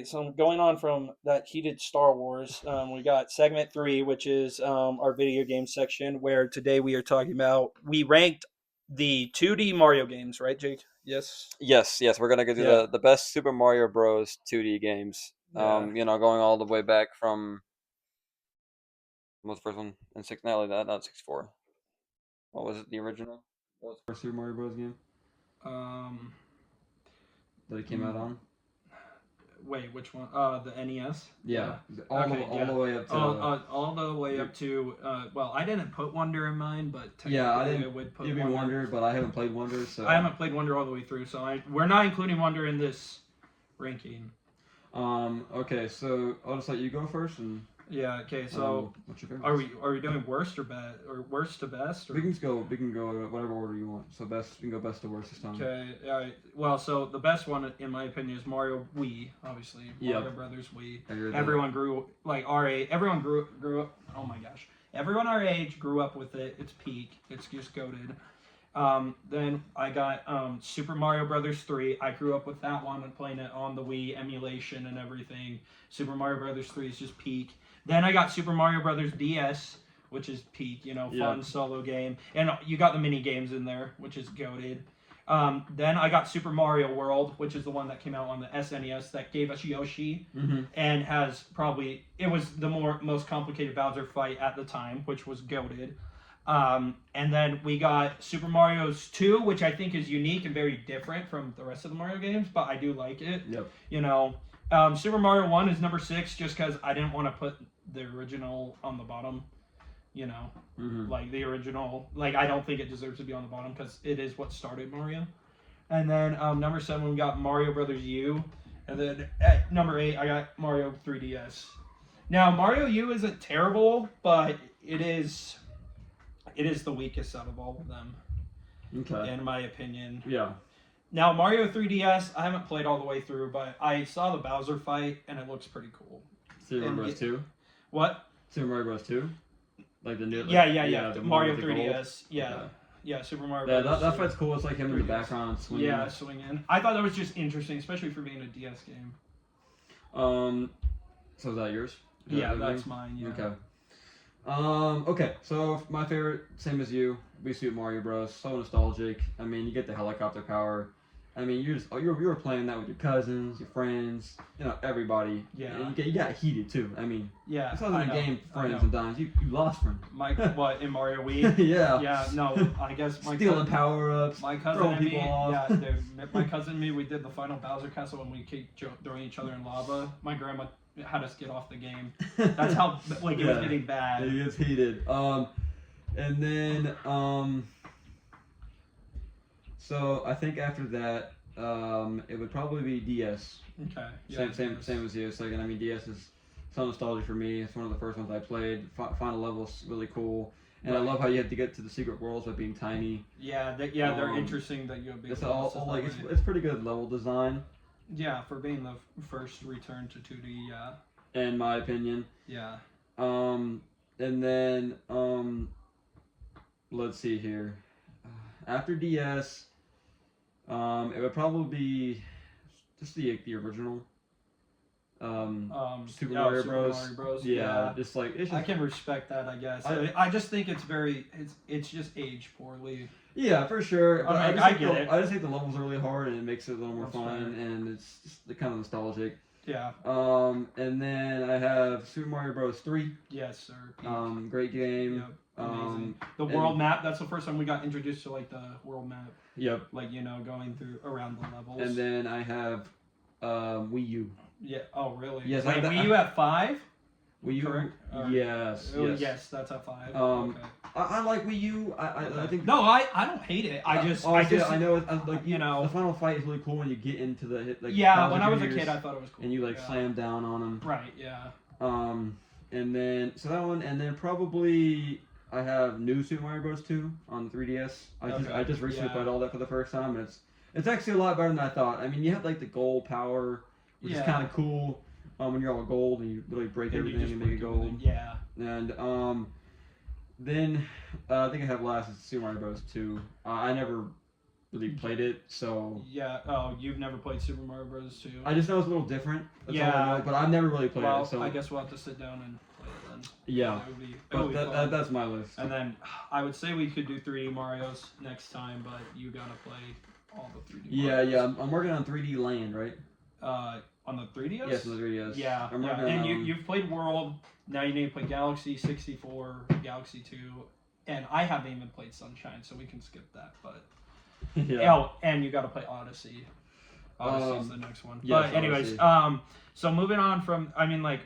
So I'm going on from that heated Star Wars. We got segment 3, which is our video game section, where today we are talking about, we ranked the 2D Mario games, right, Jake? Yes. Yes. We're gonna go do the best Super Mario Bros. 2D games. Yeah. Going all the way back from what was the first one in not 64. What was it? The original? What was the first Super Mario Bros. Game? That it came out on? Wait, which one? The NES. Yeah, Okay, all the way up to. All the way up to. Well, I didn't put Wonder in mine, but Yeah, I technically didn't. would put You'd be Wonder. Wonder, but I haven't played Wonder, so. I haven't played Wonder all the way through, so we're not including Wonder in this ranking. Okay, so I'll just let you go first, and Yeah. Okay. So what's your favorite? are we doing worst or best or worst to best? Or? We can go whatever order you want. So best, we can go best to worst this time. Okay. All right. Well, so the best one in my opinion is Mario Wii. Obviously, Mario Brothers Wii. Everyone grew like our age. Everyone grew up. Oh my gosh. Everyone our age grew up with it. It's peak. It's just goated. Then I got Super Mario Brothers 3. I grew up with that one and playing it on the Wii emulation and everything. Super Mario Brothers 3 is just peak. Then I got Super Mario Brothers DS, which is peak, fun solo game. And you got the mini games in there, which is goated. Then I got Super Mario World, which is the one that came out on the SNES that gave us Yoshi, and it was the most complicated Bowser fight at the time, which was goated. And then we got Super Mario's 2, which I think is unique and very different from the rest of the Mario games, but I do like it. Yep. Super Mario 1 is number 6 just because I didn't want to put the original on the bottom. Like the original, like I don't think it deserves to be on the bottom because it is what started Mario. And then number 7 we got Mario Brothers U, and then at number 8 I got Mario 3DS. Now Mario U isn't terrible, but it is the weakest out of all of them. Okay. In my opinion. Yeah. Now Mario 3DS I haven't played all the way through, but I saw the Bowser fight and it looks pretty cool. Super Mario Bros. 2. What? Super Mario Bros. 2. Like the new. Like, yeah. Mario 3DS. Gold. Yeah. Okay. Yeah, Super Mario Yeah, Bros. that fight's cool. It's like him 3DS. In the background swinging. Yeah, swinging. I thought that was just interesting, especially for being a DS game. So is that yours? Yeah, that's mine. Yeah. Okay. Okay. So my favorite, same as you, we Super Mario Bros. So nostalgic. I mean, you get the helicopter power. I mean, you were playing that with your cousins, your friends, everybody. Yeah. And you got heated too. I mean, yeah. This wasn't a game for friends sometimes. You lost friends. What in Mario Wii? Yeah. Yeah. No, I guess stealing power ups. My cousin and me. Off. Yeah, dude. My cousin and me. We did the final Bowser Castle when we keep throwing each other in lava. My grandma had us get off the game. That's how it was getting bad. It gets heated. And then so I think after that, it would probably be DS. Okay. Yeah, same as you. Second, I mean, DS is so nostalgic for me. It's one of the first ones I played. Final level's really cool, and I love how you have to get to the secret worlds by being tiny. Yeah, they're interesting that you have big. It's all like it's pretty good level design. Yeah, for being the first return to 2D. Yeah. In my opinion. Yeah. And then let's see here. After DS. It would probably be just the original. Super Mario Bros. Yeah, just like it's just, I can respect that. I guess I just think it's just aged poorly. Yeah, for sure. But I get it. I just think the levels are really hard and it makes it a little more fun and it's just kind of nostalgic. Yeah. And then I have Super Mario Bros. 3. Yes, sir. Great game. Yep. Amazing. The world map. That's the first time we got introduced to like the world map. Yep. Like going through around the levels. And then I have Wii U. Yeah. Oh, really? Yes. Wait, Wii U at 5? Wii U. Correct? Yes, that's at 5. Okay. I like Wii U. I think. No, I don't hate it. I know it's like the final fight is really cool when you get into the hit. Like, yeah, when I was a kid, I thought it was cool. And you slam down on them. Right. Yeah. And then so that one, and then probably I have New Super Mario Bros. 2 on the 3DS. I just recently played all that for the first time, and it's actually a lot better than I thought. I mean, you have like the gold power, which is kind of cool. When you're all gold and you really break everything and make it gold. Yeah. And then I think I have last is Super Mario Bros. 2. I never really played it, so. Yeah. Oh, you've never played Super Mario Bros. 2? I just know it's a little different. That's all I know, but I've never really played it. So I guess we'll have to sit down and play it then. Yeah. But that's my list. And then I would say we could do 3D Marios next time, but you gotta play all the 3D. Yeah. I'm working on 3D Land, right? On the 3DS? Yes, on the 3DS. Yeah. And you've played World. Now you need to play Galaxy 64, Galaxy 2, and I haven't even played Sunshine, so we can skip that. But yeah. Oh, and you got to play Odyssey. Odyssey's the next one. Yes, But anyways, Odyssey. so moving on from, I mean, like,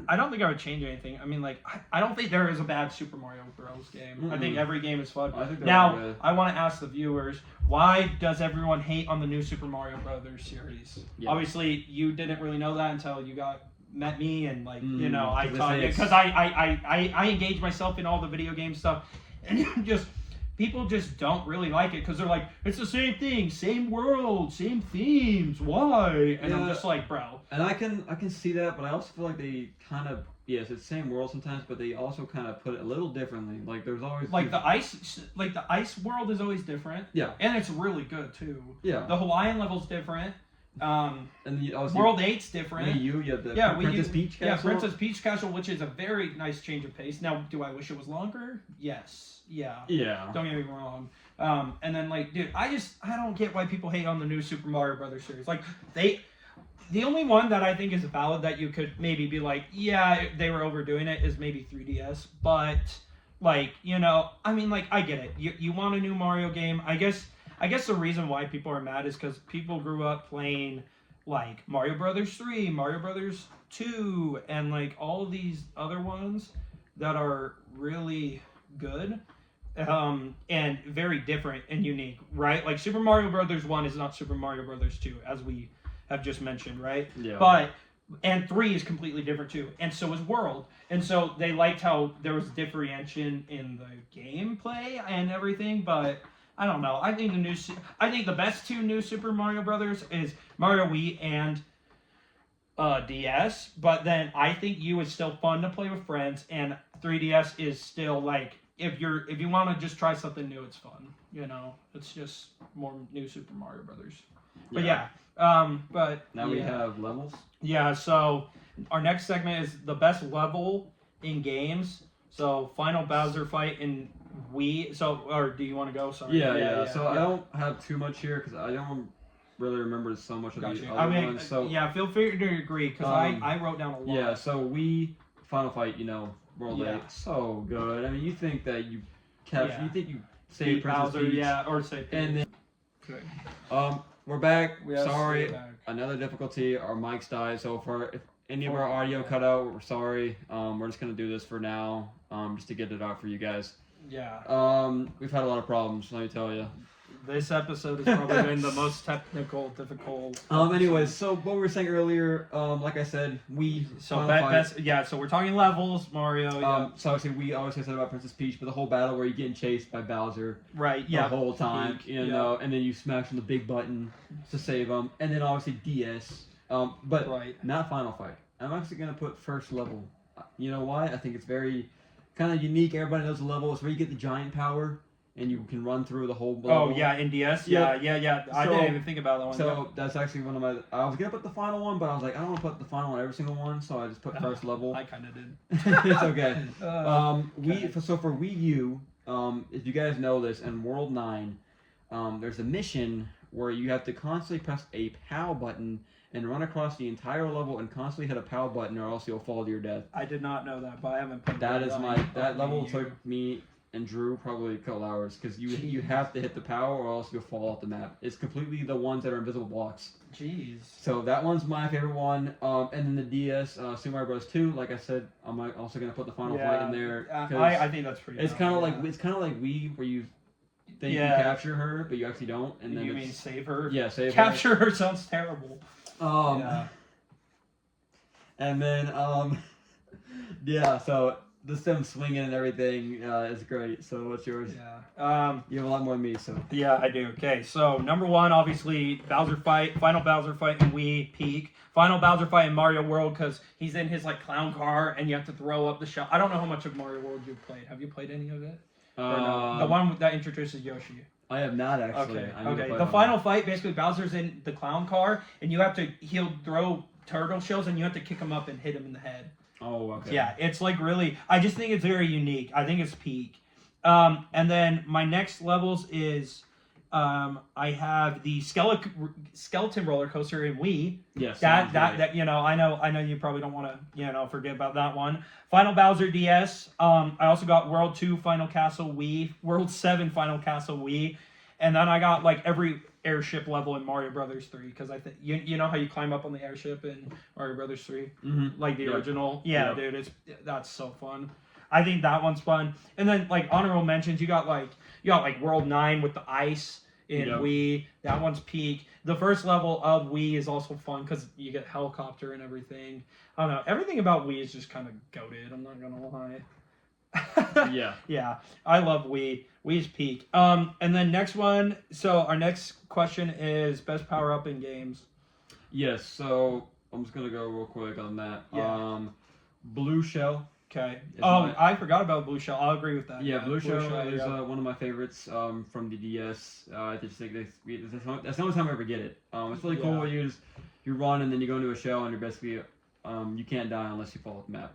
I don't think I would change anything. I mean, like, I don't think there is a bad Super Mario Bros. Game. I think every game is fun. I think Now, I want to ask the viewers, why does everyone hate on the new Super Mario Brothers series? Yeah. Obviously, you didn't really know that until you met me, and like, you know, I 'cause taught they you, say because I engage myself in all the video game stuff, and just people just don't really like it because they're like, it's the same thing, same world, same themes, why? And I'm Yeah. just like, bro. And I can see that, but I also feel like they kind of, yes, it's the same world sometimes, but they also kind of put it a little differently. Like there's always Like the ice world is always different. Yeah. And it's really good too. Yeah. The Hawaiian level's different. And you also World 8's different. you have the Yeah, Princess Peach Castle. Yeah, Princess Peach Castle, which is a very nice change of pace. Now, do I wish it was longer? Yes. Yeah. Yeah. Don't get me wrong. And then like, dude, I don't get why people hate on the new Super Mario Brothers series. Like the only one that I think is valid that you could maybe be like, yeah, they were overdoing it is maybe 3DS. But like, you know, I mean, like, I get it. You want a new Mario game? I guess the reason why people are mad is because people grew up playing like Mario Brothers 3, Mario Brothers 2, and like all these other ones that are really good. And very different and unique, right? Like Super Mario Brothers 1 is not Super Mario Brothers 2, as we have just mentioned, right? Yeah. And 3 is completely different too, and so is World. And so they liked how there was differentiation in the gameplay and everything, but I don't know. I think the best two new Super Mario Brothers is Mario Wii and DS, but then I think U is still fun to play with friends, and 3DS is still like, if you want to just try something new, it's fun. You know, it's just more new Super Mario Brothers. But yeah, but now we have levels. Yeah, so our next segment is the best level in games. So Final Bowser fight in Wii. So, or do you want to go? Sorry. Yeah. So I don't have too much here because I don't really remember so much of the other ones. So yeah, feel free to agree because I wrote down a lot. Yeah, so Final Fight, you know, World 8, so good. I mean, you think that you capture, you think you save Princess Bowser, Peach, or save Peach. and then we're back. Sorry, another difficulty. Our mics died, so if any of our audio cut out, we're sorry. We're just gonna do this for now, just to get it out for you guys. Yeah. We've had a lot of problems, let me tell you. This episode has probably been the most difficult. Anyways, so what we were saying earlier, like I said, so we're talking levels, Mario. Yeah. So obviously we always said about Princess Peach, but the whole battle where you're getting chased by Bowser, right? Yeah. The whole time, you know, and then you smash on the big button to save them, and then obviously DS, but not Final Fight. I'm actually gonna put first level. You know why? I think it's very kind of unique. Everybody knows the level. It's where you get the giant power. And you can run through the whole level. Oh, yeah, in DS? Yeah. I didn't even think about that one. So that's actually one of my... I was going to put the final one, but I was like, I don't want to put the final on every single one, so I just put first level. I kind of did. It's okay. So for Wii U, if you guys know this, in World 9, there's a mission where you have to constantly press a POW button and run across the entire level and constantly hit a POW button or else you'll fall to your death. I did not know that, but I haven't played that level took me and Drew probably a couple hours because you have to hit the power or else you'll fall off the map. It's completely the ones that are invisible blocks. Jeez. So that one's my favorite one. And then the DS Super Mario Bros. 2. Like I said, I'm also gonna put the Final Fight in there. I think that's pretty. It's kind of like Wii where you think you capture her but you actually don't. And then you mean save her? Yeah, save capture her sounds terrible. And then yeah, so. The stem swinging and everything is great. So what's yours? Yeah. You have a lot more than me, so. Yeah, I do. Okay, so number one, obviously, Bowser fight, Final Bowser fight in Wii peak. Final Bowser fight in Mario World because he's in his like clown car and you have to throw up the shell. I don't know how much of Mario World you've played. Have you played any of it? No? The one that introduces Yoshi. I have not actually. Okay. The final fight, basically, Bowser's in the clown car and he'll throw turtle shells and you have to kick him up and hit him in the head. Oh, okay. Yeah, it's like really, I just think it's very unique. I think it's peak. And then my next levels is, I have the skeleton roller coaster in Wii. Yes. That you know, I know you probably don't want to, forget about that one. Final Bowser DS. I also got World 2 Final Castle Wii, World 7 Final Castle Wii, And then I got like every airship level in Mario Brothers 3 because I think you know how you climb up on the airship in Mario Brothers 3, like the original. Yeah, dude, that's so fun. I think that one's fun. And then like honorable mentions, you got like World 9 with the ice in Wii. That one's peak. The first level of Wii is also fun because you get helicopter and everything. I don't know. Everything about Wii is just kind of goated. I'm not gonna lie. Yeah, I love Wii. Wii's peak. And then next one. So our next question is best power up in games. Yes. So I'm just gonna go real quick on that. Yeah. Blue Shell. Okay. I forgot about Blue Shell. I'll agree with that. Yeah, Blue Shell is one of my favorites from the DS. I just think that's the only time I ever get it. It's really cool. You run and then you go into a shell and you're basically you can't die unless you fall off the map.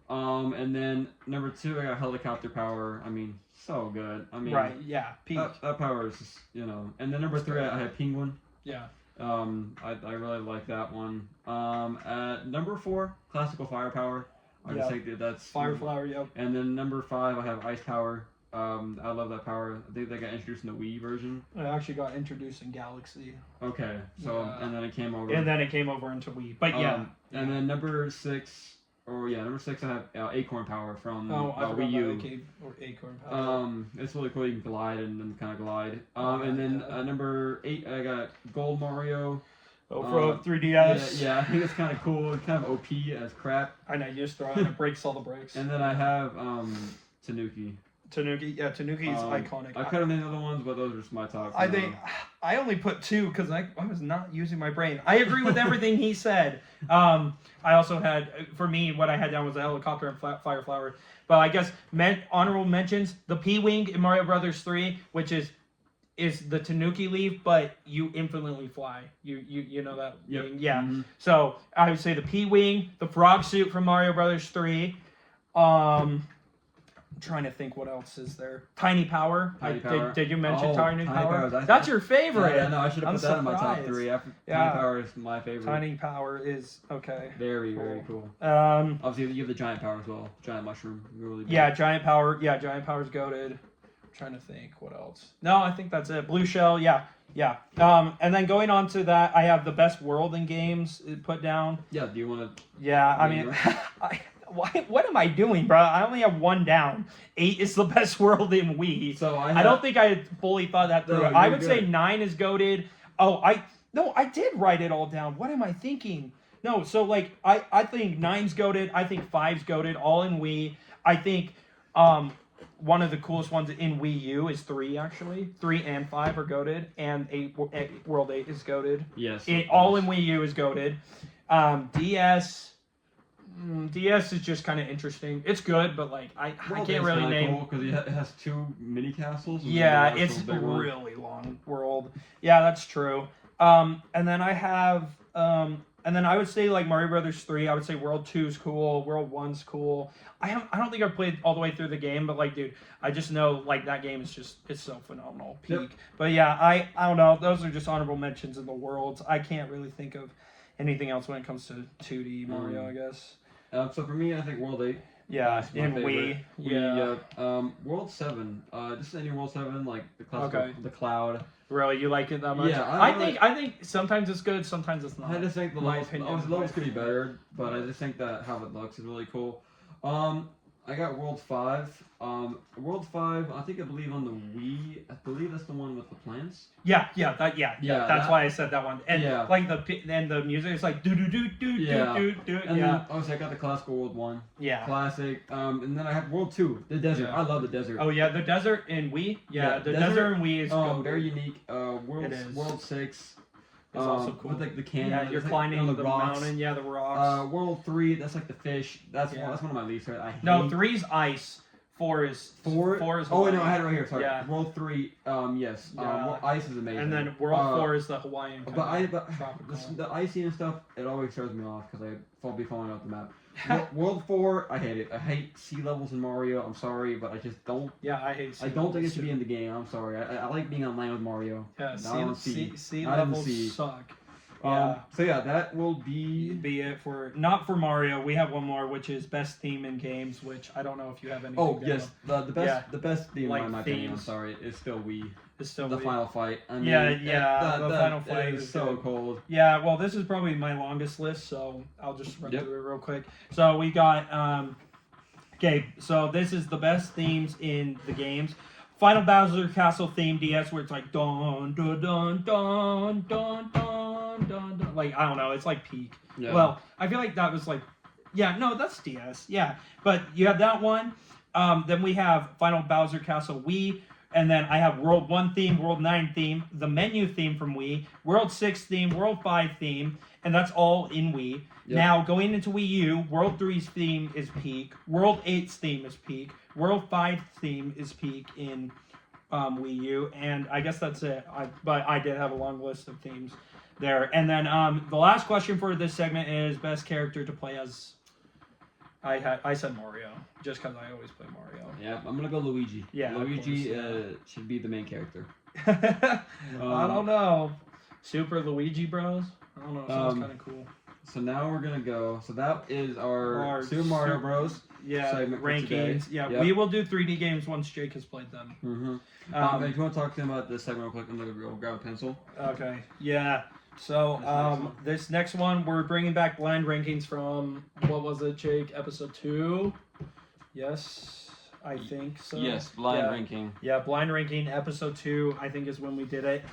And then number 2, I got helicopter power. I mean, so good. I mean, right? Yeah, peak. That power is just, And then number 3, I have penguin. Yeah. I really like that one. At number 4, classical firepower. I just think that's fire flower. Yep. And then number 5, I have ice power. I love that power. I think they got introduced in the Wii version. It actually got introduced in Galaxy. Okay, so and then it came over. And then it came over into Wii. But And then number 6. Number 6, I have Acorn Power from Wii U. Acorn Power. It's really cool. You can glide and then kind of glide. And then number 8, I got Gold Mario. From 3DS. Yeah, I think it's kind of cool. It's kind of OP as crap. I know, you just throw it and it breaks all the brakes. And then I have Tanuki. Tanuki's iconic. I could have made other ones, but those are just my top. I think I only put 2 because I was not using my brain. I agree with everything he said. I also had, for me, what I had down was a helicopter and fire flower. But I guess honorable mentions, the P-Wing in Mario Brothers 3, which is the Tanuki leaf, but you infinitely fly. You know that wing? Yeah. Mm-hmm. So I would say the P-Wing, the frog suit from Mario Brothers 3. I'm trying to think what else is there. Tiny Power. Did you mention Tiny Power? That's your favorite. Yeah, no, I should have put that in my top 3. Tiny Power is my favorite. Tiny Power is okay. Very, very cool. Obviously, you have the Giant Power as well. Giant Mushroom. Really big. Yeah, Giant Power. Yeah, Giant Power's goated. Trying to think what else. No, I think that's it. Blue Shell, yeah. And then going on to that, I have the best world in games put down. Yeah, do you want to? Yeah, I mean, what am I doing, bro? I only have 1 down. 8 is the best world in Wii. So I don't think I had fully thought that through. I would say 9 is goated. Oh, I did write it all down. What am I thinking? No, so like I think 9's goated. I think 5's goated. All in Wii. I think one of the coolest ones in Wii U is 3, actually. 3 and 5 are goated, and World 8 is goated. Yes. All in Wii U is goated. DS is just kind of interesting. It's good, but like I can't really name. Because it has 2 mini castles. Yeah, it's a really long world. Yeah, that's true. And then I have and then I would say like Mario Brothers 3. I would say World 2 is cool. World 1's cool. I don't think I've played all the way through the game, but like, dude, I just know like that game is it's so phenomenal. Peak. Yep. But yeah, I don't know. Those are just honorable mentions in the worlds. I can't really think of anything else when it comes to 2D Mario, I guess. So for me, I think World 8. Yeah, in Wii. Yeah. World 7. Just any World 7, like the classical, the cloud. Really, you like it that much? Yeah, I think sometimes it's good, sometimes it's not. I just think the levels could be better, but I just think that how it looks is really cool. I got World 5. World 5, I believe on the Wii. I believe that's the one with the plants. Yeah. That's why I said that one. And like the music is like do. And then obviously I got the classical World 1. Yeah. Classic. And then I have World 2, the desert. Yeah. I love the desert. Oh yeah, the desert in Wii. Yeah, the desert in Wii is very unique. World 6. It's also cool. With like the canyon. Yeah, you're climbing the mountain. Yeah, the rocks. World 3, that's like the fish. That's one of my least favorite. 3's ice. 4 is Hawaii. Oh no, I had it right here. Sorry. Yeah. World 3, yes. Ice is amazing. And then World 4 is the Hawaiian. But the icy and stuff, it always throws me off because I'll be falling off the map. World 4, I hate it. I hate sea levels in Mario. I'm sorry, but I just don't. Yeah, I hate. I don't think it should be in the game. I'm sorry. I like being on land with Mario. Yeah, sea levels suck. So yeah, that will be it for not for Mario. We have one more, which is best theme in games, which I don't know if you have anything. Oh yes, the best theme like in my opinion. I'm themes. sorry, is still Wii. It's still The Wii. final fight. I mean, the final fight is so good. cold. Yeah, well, this is probably my longest list, so I'll just run through it real quick. So we got okay, so this is the best themes in the games. Final Bowser Castle theme DS, where it's like dun dun dun dun dun dun dun dun. Like I don't know, it's like peak. Yeah. Well, I feel like that was like, yeah, no, that's DS. Yeah, but you have that one. Then we have Final Bowser Castle Wii. And then I have World 1 theme, World 9 theme, the menu theme from Wii, World 6 theme, World 5 theme, and that's all in Wii. Yep. Now, going into Wii U, World 3's theme is peak, World 8's theme is peak, World 5's theme is peak in Wii U, and I guess that's it. But I did have a long list of themes there. And then the last question for this segment is best character to play as. I said Mario, just because I always play Mario. Yeah, I'm gonna go Luigi. Yeah, Luigi should be the main character. I don't know. Super Luigi Bros. I don't know. Sounds kind of cool. So now we're gonna go. So that is our Super Mario Bros. Segment rankings. Yeah, we will do 3D games once Jake has played them. Mm-hmm. If you want to talk to him about this segment real quick, I'm gonna go grab a pencil. Okay. Yeah. So this next one, we're bringing back blind rankings from, what was it, Jake? Episode 2? Yes, I think so. Yes, blind ranking. Yeah, blind ranking, episode 2, I think is when we did it.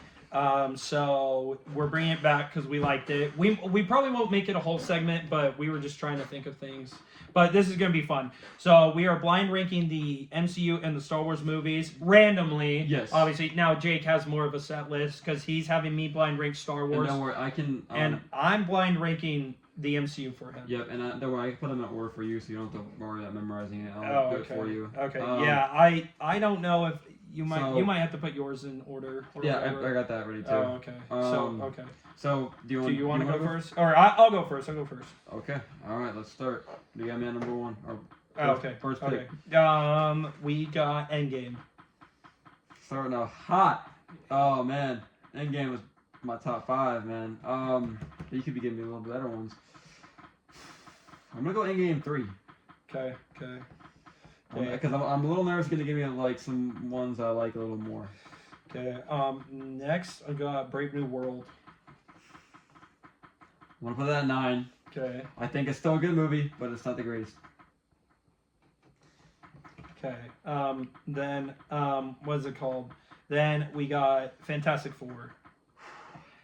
So we're bringing it back because we liked it. We probably won't make it a whole segment, but we were just trying to think of things. But this is going to be fun. So we are blind ranking the MCU and the Star Wars movies randomly. Yes. Obviously, now Jake has more of a set list because he's having me blind rank Star Wars. And don't worry, I can. And I'm blind ranking the MCU for him. Yep, and don't worry, I can put them in order for you, so you don't have to worry about memorizing it. I'll do it for you. Okay. Yeah, I don't know if you might have to put yours in order. Yeah, I got that ready too. Oh, okay. So do you want to go first? Or I'll go first. Okay. All right. Let's start. Do you got me at number 1? Okay. First pick. We got Endgame. Starting off hot. Oh man, Endgame was my top 5, man. You could be giving me a little better ones. I'm gonna go Endgame 3. Okay. Because I'm a little nervous. Gonna give me like some ones I like a little more. Okay. Next I got Brave New World. I'm gonna put that at 9. Okay. I think it's still a good movie, but it's not the greatest. Okay. Then what is it called? Then we got Fantastic Four.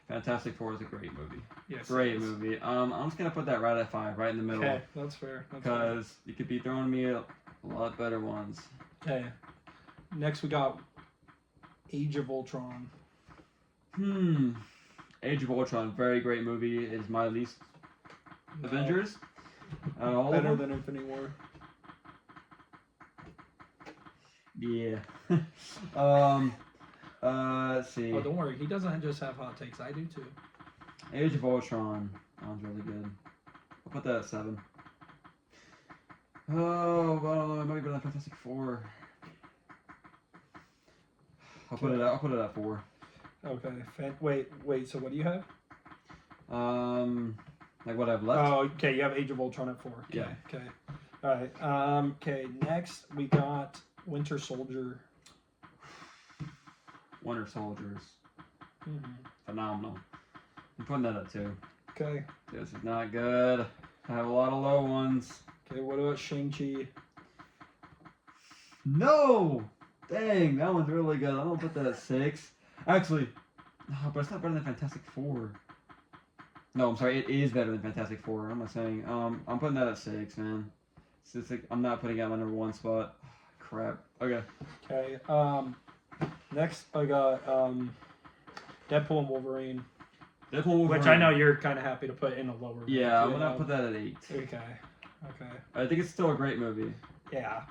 Fantastic Four is a great movie. Yes. Great movie. I'm just gonna put that right at 5, right in the middle. Okay, that's fair. Because you could be throwing me a lot better ones. Okay. Next we got Age of Ultron. Age of Ultron, very great movie. Is my least Avengers. Better than Infinity War. Yeah. Let's see. Oh, don't worry. He doesn't just have hot takes. I do too. Age of Ultron. That was really good. I'll put that at 7. Oh, well, it might be better than Fantastic Four. I'll put it at 4. Okay. Wait. So what do you have? Like what I've left. Oh, okay. You have Age of Ultron at 4. Okay, Yeah. Okay. All right. Okay. Next we got Winter Soldier. Winter Soldiers. Phenomenal. I'm putting that at 2. Okay. This is not good. I have a lot of low ones. Okay. What about Shang-Chi? No! Dang, that one's really good. I'm gonna put that at 6. Actually, no, but it's not better than Fantastic Four. No, I'm sorry, it is better than Fantastic Four. What am I saying? I'm putting that at 6, man. It's just like, I'm not putting it at my number 1 spot. Crap. Okay. Okay. Next I got Deadpool and Wolverine. Which I know you're kind of happy to put in a lower. Yeah, I'm gonna put that at 8. Okay. I think it's still a great movie. Yeah.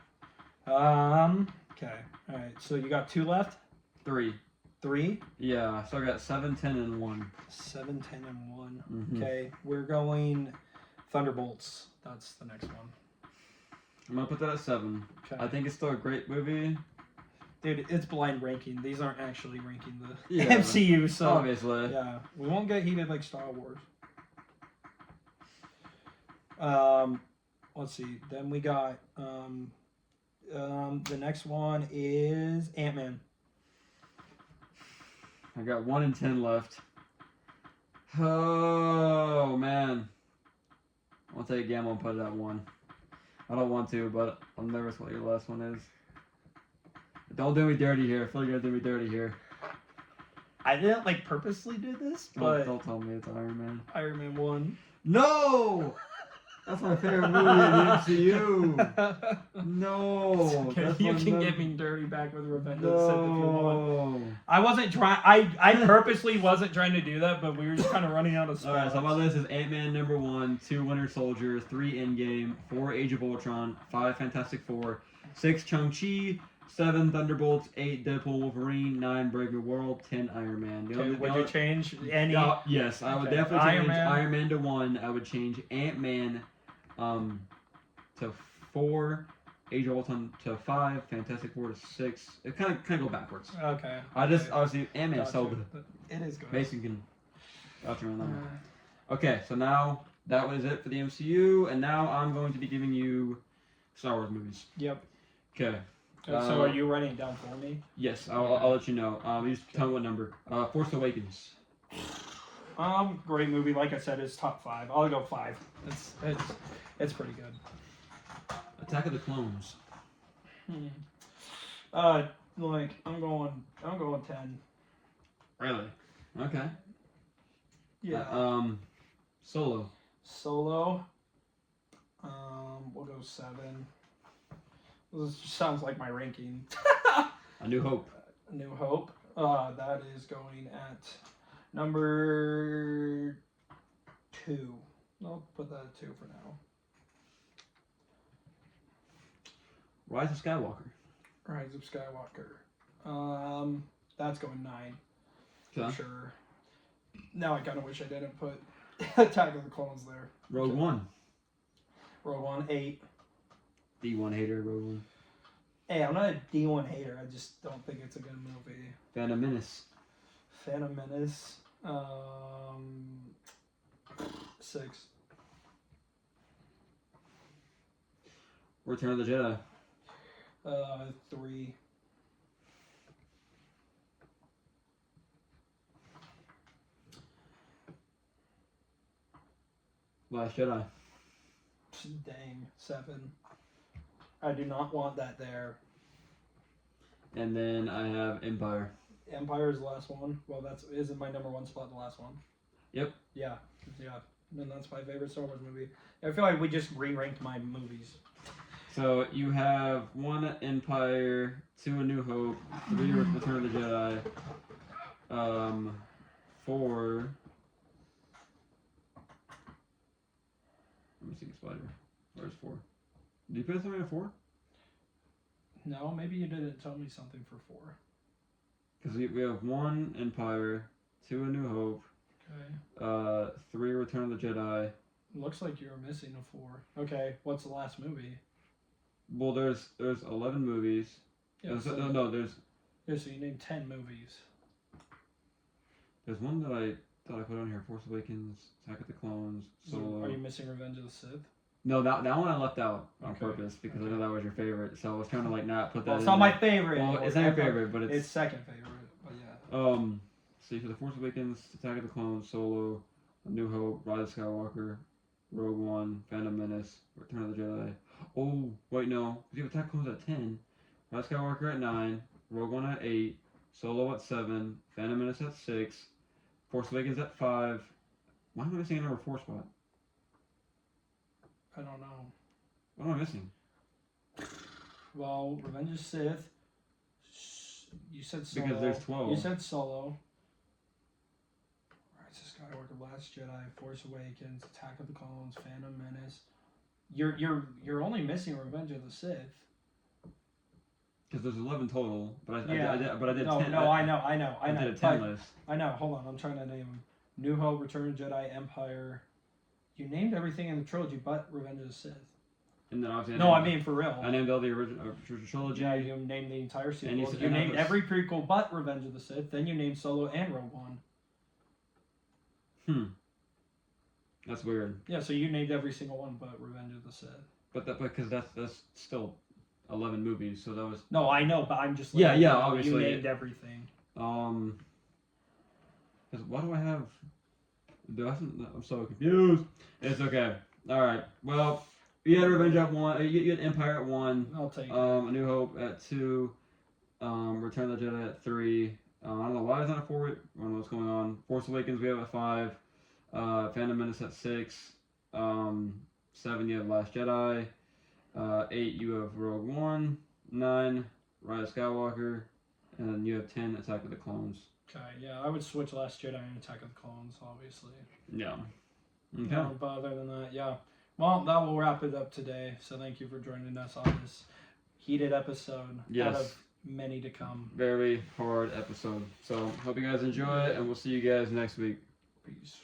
Okay. All right. So you got 2 left. 3. 3. Yeah. So I got 7, 10, and 1. 7, 10, and 1. Mm-hmm. Okay. We're going Thunderbolts. That's the next one. I'm gonna put that at 7. Okay. I think it's still a great movie. Dude, it's blind ranking. These aren't actually ranking the Yeah, MCU, so obviously. yeah, we won't get heated like Star Wars. Let's see. Then we got the next one is Ant-Man. I got 1 in 10 left. Oh man, I'll take a gamble and put it at 1. I don't want to, but I'm nervous what your last one is. Don't do me dirty here. I feel like you're gonna do me dirty here. I didn't like purposely do this, but Don't tell me it's Iron Man. Iron Man 1. No! That's my favorite movie in the MCU. No. Okay, That's you my can num- get me dirty back with Revenge of the Sith if you want. No. I wasn't trying. I purposely wasn't trying to do that, but we were just kind of running out of spots. Alright, so my list is Ant-Man number 1, 2 Winter Soldier, 3 Endgame, 4 Age of Ultron, 5 Fantastic Four, 6 Shang-Chi, 7 Thunderbolts, 8 Deadpool Wolverine, 9 Brave New World, 10 Iron Man. Would you change any? Yes, I would Okay. definitely change Iron Iron Man. Man to 1. I would change Ant-Man to 4, Age of Ultron to 5, Fantastic Four to 6. It kind of go backwards. Okay. Obviously Ant-Man is so Gotcha. good. It is good. Mason can vouch around that. Okay, so now that was it for the MCU, and now I'm going to be giving you Star Wars movies. Yep. Okay. So are you writing it down for me? Yes, I'll let you know. You just tell me what number. Force Awakens. Great movie. Like I said, it's top 5. I'll go 5. It's pretty good. Attack of the Clones. Like I'm going 10. Really? Okay. Yeah. Solo. Solo. We'll go 7. This sounds like my ranking. A New Hope. New Hope. That is going at number 2. I'll put that at 2 for now. Rise of Skywalker. Rise of Skywalker. That's going 9. Okay. For sure. Now I kind of wish I didn't put Attack of the Clones there. Rogue One. Rogue One 8. D1 hater. Rogue One. Hey, I'm not a D1 hater. I just don't think it's a good movie. Phantom Menace. Phantom Menace. 6. Return of the Jedi. 3. Last Jedi. Dang, 7. I do not want that there. And then I have Empire. Empire is the last one. Well, isn't my number 1 spot the last one? Yep. Yeah. And that's my favorite Star Wars movie. I feel like we just re-ranked my movies. So you have 1 Empire, 2 A New Hope, 3 Return of the Jedi, 4. Let me see Spider. Where's 4? Did you put something at 4? No, maybe you didn't tell me something for 4. Because we have 1 Empire, 2 A New Hope, Okay. 3 Return of the Jedi. Looks like you were missing a 4. Okay, what's the last movie? Well, there's 11 movies. Yeah, So there's so you named 10 movies. there's one that I thought I put on here: Force Awakens, Attack of the Clones, Solo. Are you missing Revenge of the Sith? No, that one I left out on Okay. purpose because I know that was your favorite. So I was trying to like not put that. Well, it's in not there. my favorite. Well, it's not your favorite, but It's it's second favorite, but yeah. So you have the Force Awakens, Attack of the Clones, Solo, A New Hope, Rise of Skywalker, Rogue One, Phantom Menace, Return of the Jedi. Oh wait, no, you have Attack of the Clones at 10, Rise of Skywalker at 9, Rogue One at 8, Solo at 7, Phantom Menace at 6, Force Awakens at 5. Why am I missing a number 4 spot? I don't know. What am I missing? Well, Revenge of the Sith. You said Solo. Because there's 12. You said Solo. Rise of Skywalker, Last Jedi, Force Awakens, Attack of the Clones, Phantom Menace. You're only missing Revenge of the Sith. Because there's 11 total, but I did 10. No, I know. I did a 10 list. I know. Hold on, I'm trying to name them. New Hope, Return of the Jedi, Empire. You named everything in the trilogy but Revenge of the Sith. And then obviously No, I mean for real. I named all the original trilogy. Yeah, you named the entire sequel. And You named every prequel but Revenge of the Sith. Then you named Solo and Rogue One. That's weird. Yeah, so you named every single one but Revenge of the Sith. But because that's still 11 movies, so that was. No, I know, but I'm just. Yeah, obviously. You named everything. Because why do I have? I'm so confused. It's okay. All right. Well, you had Revenge at 1. You had Empire at 1. I'll take it. A New Hope at 2. Return of the Jedi at 3. I don't know why it's not a 4. I don't know what's going on. Force Awakens we have at 5. Phantom Menace at 6. 7 you have Last Jedi. 8 you have Rogue One. 9 Rise of Skywalker. And then you have 10 Attack of the Clones. Okay, yeah, I would switch Last Jedi and Attack of the Clones, obviously. Yeah. Okay. No, but other than that, yeah. Well, that will wrap it up today. So thank you for joining us on this heated episode. Yes. Out of many to come. Very hard episode. So hope you guys enjoy it, and we'll see you guys next week. Peace.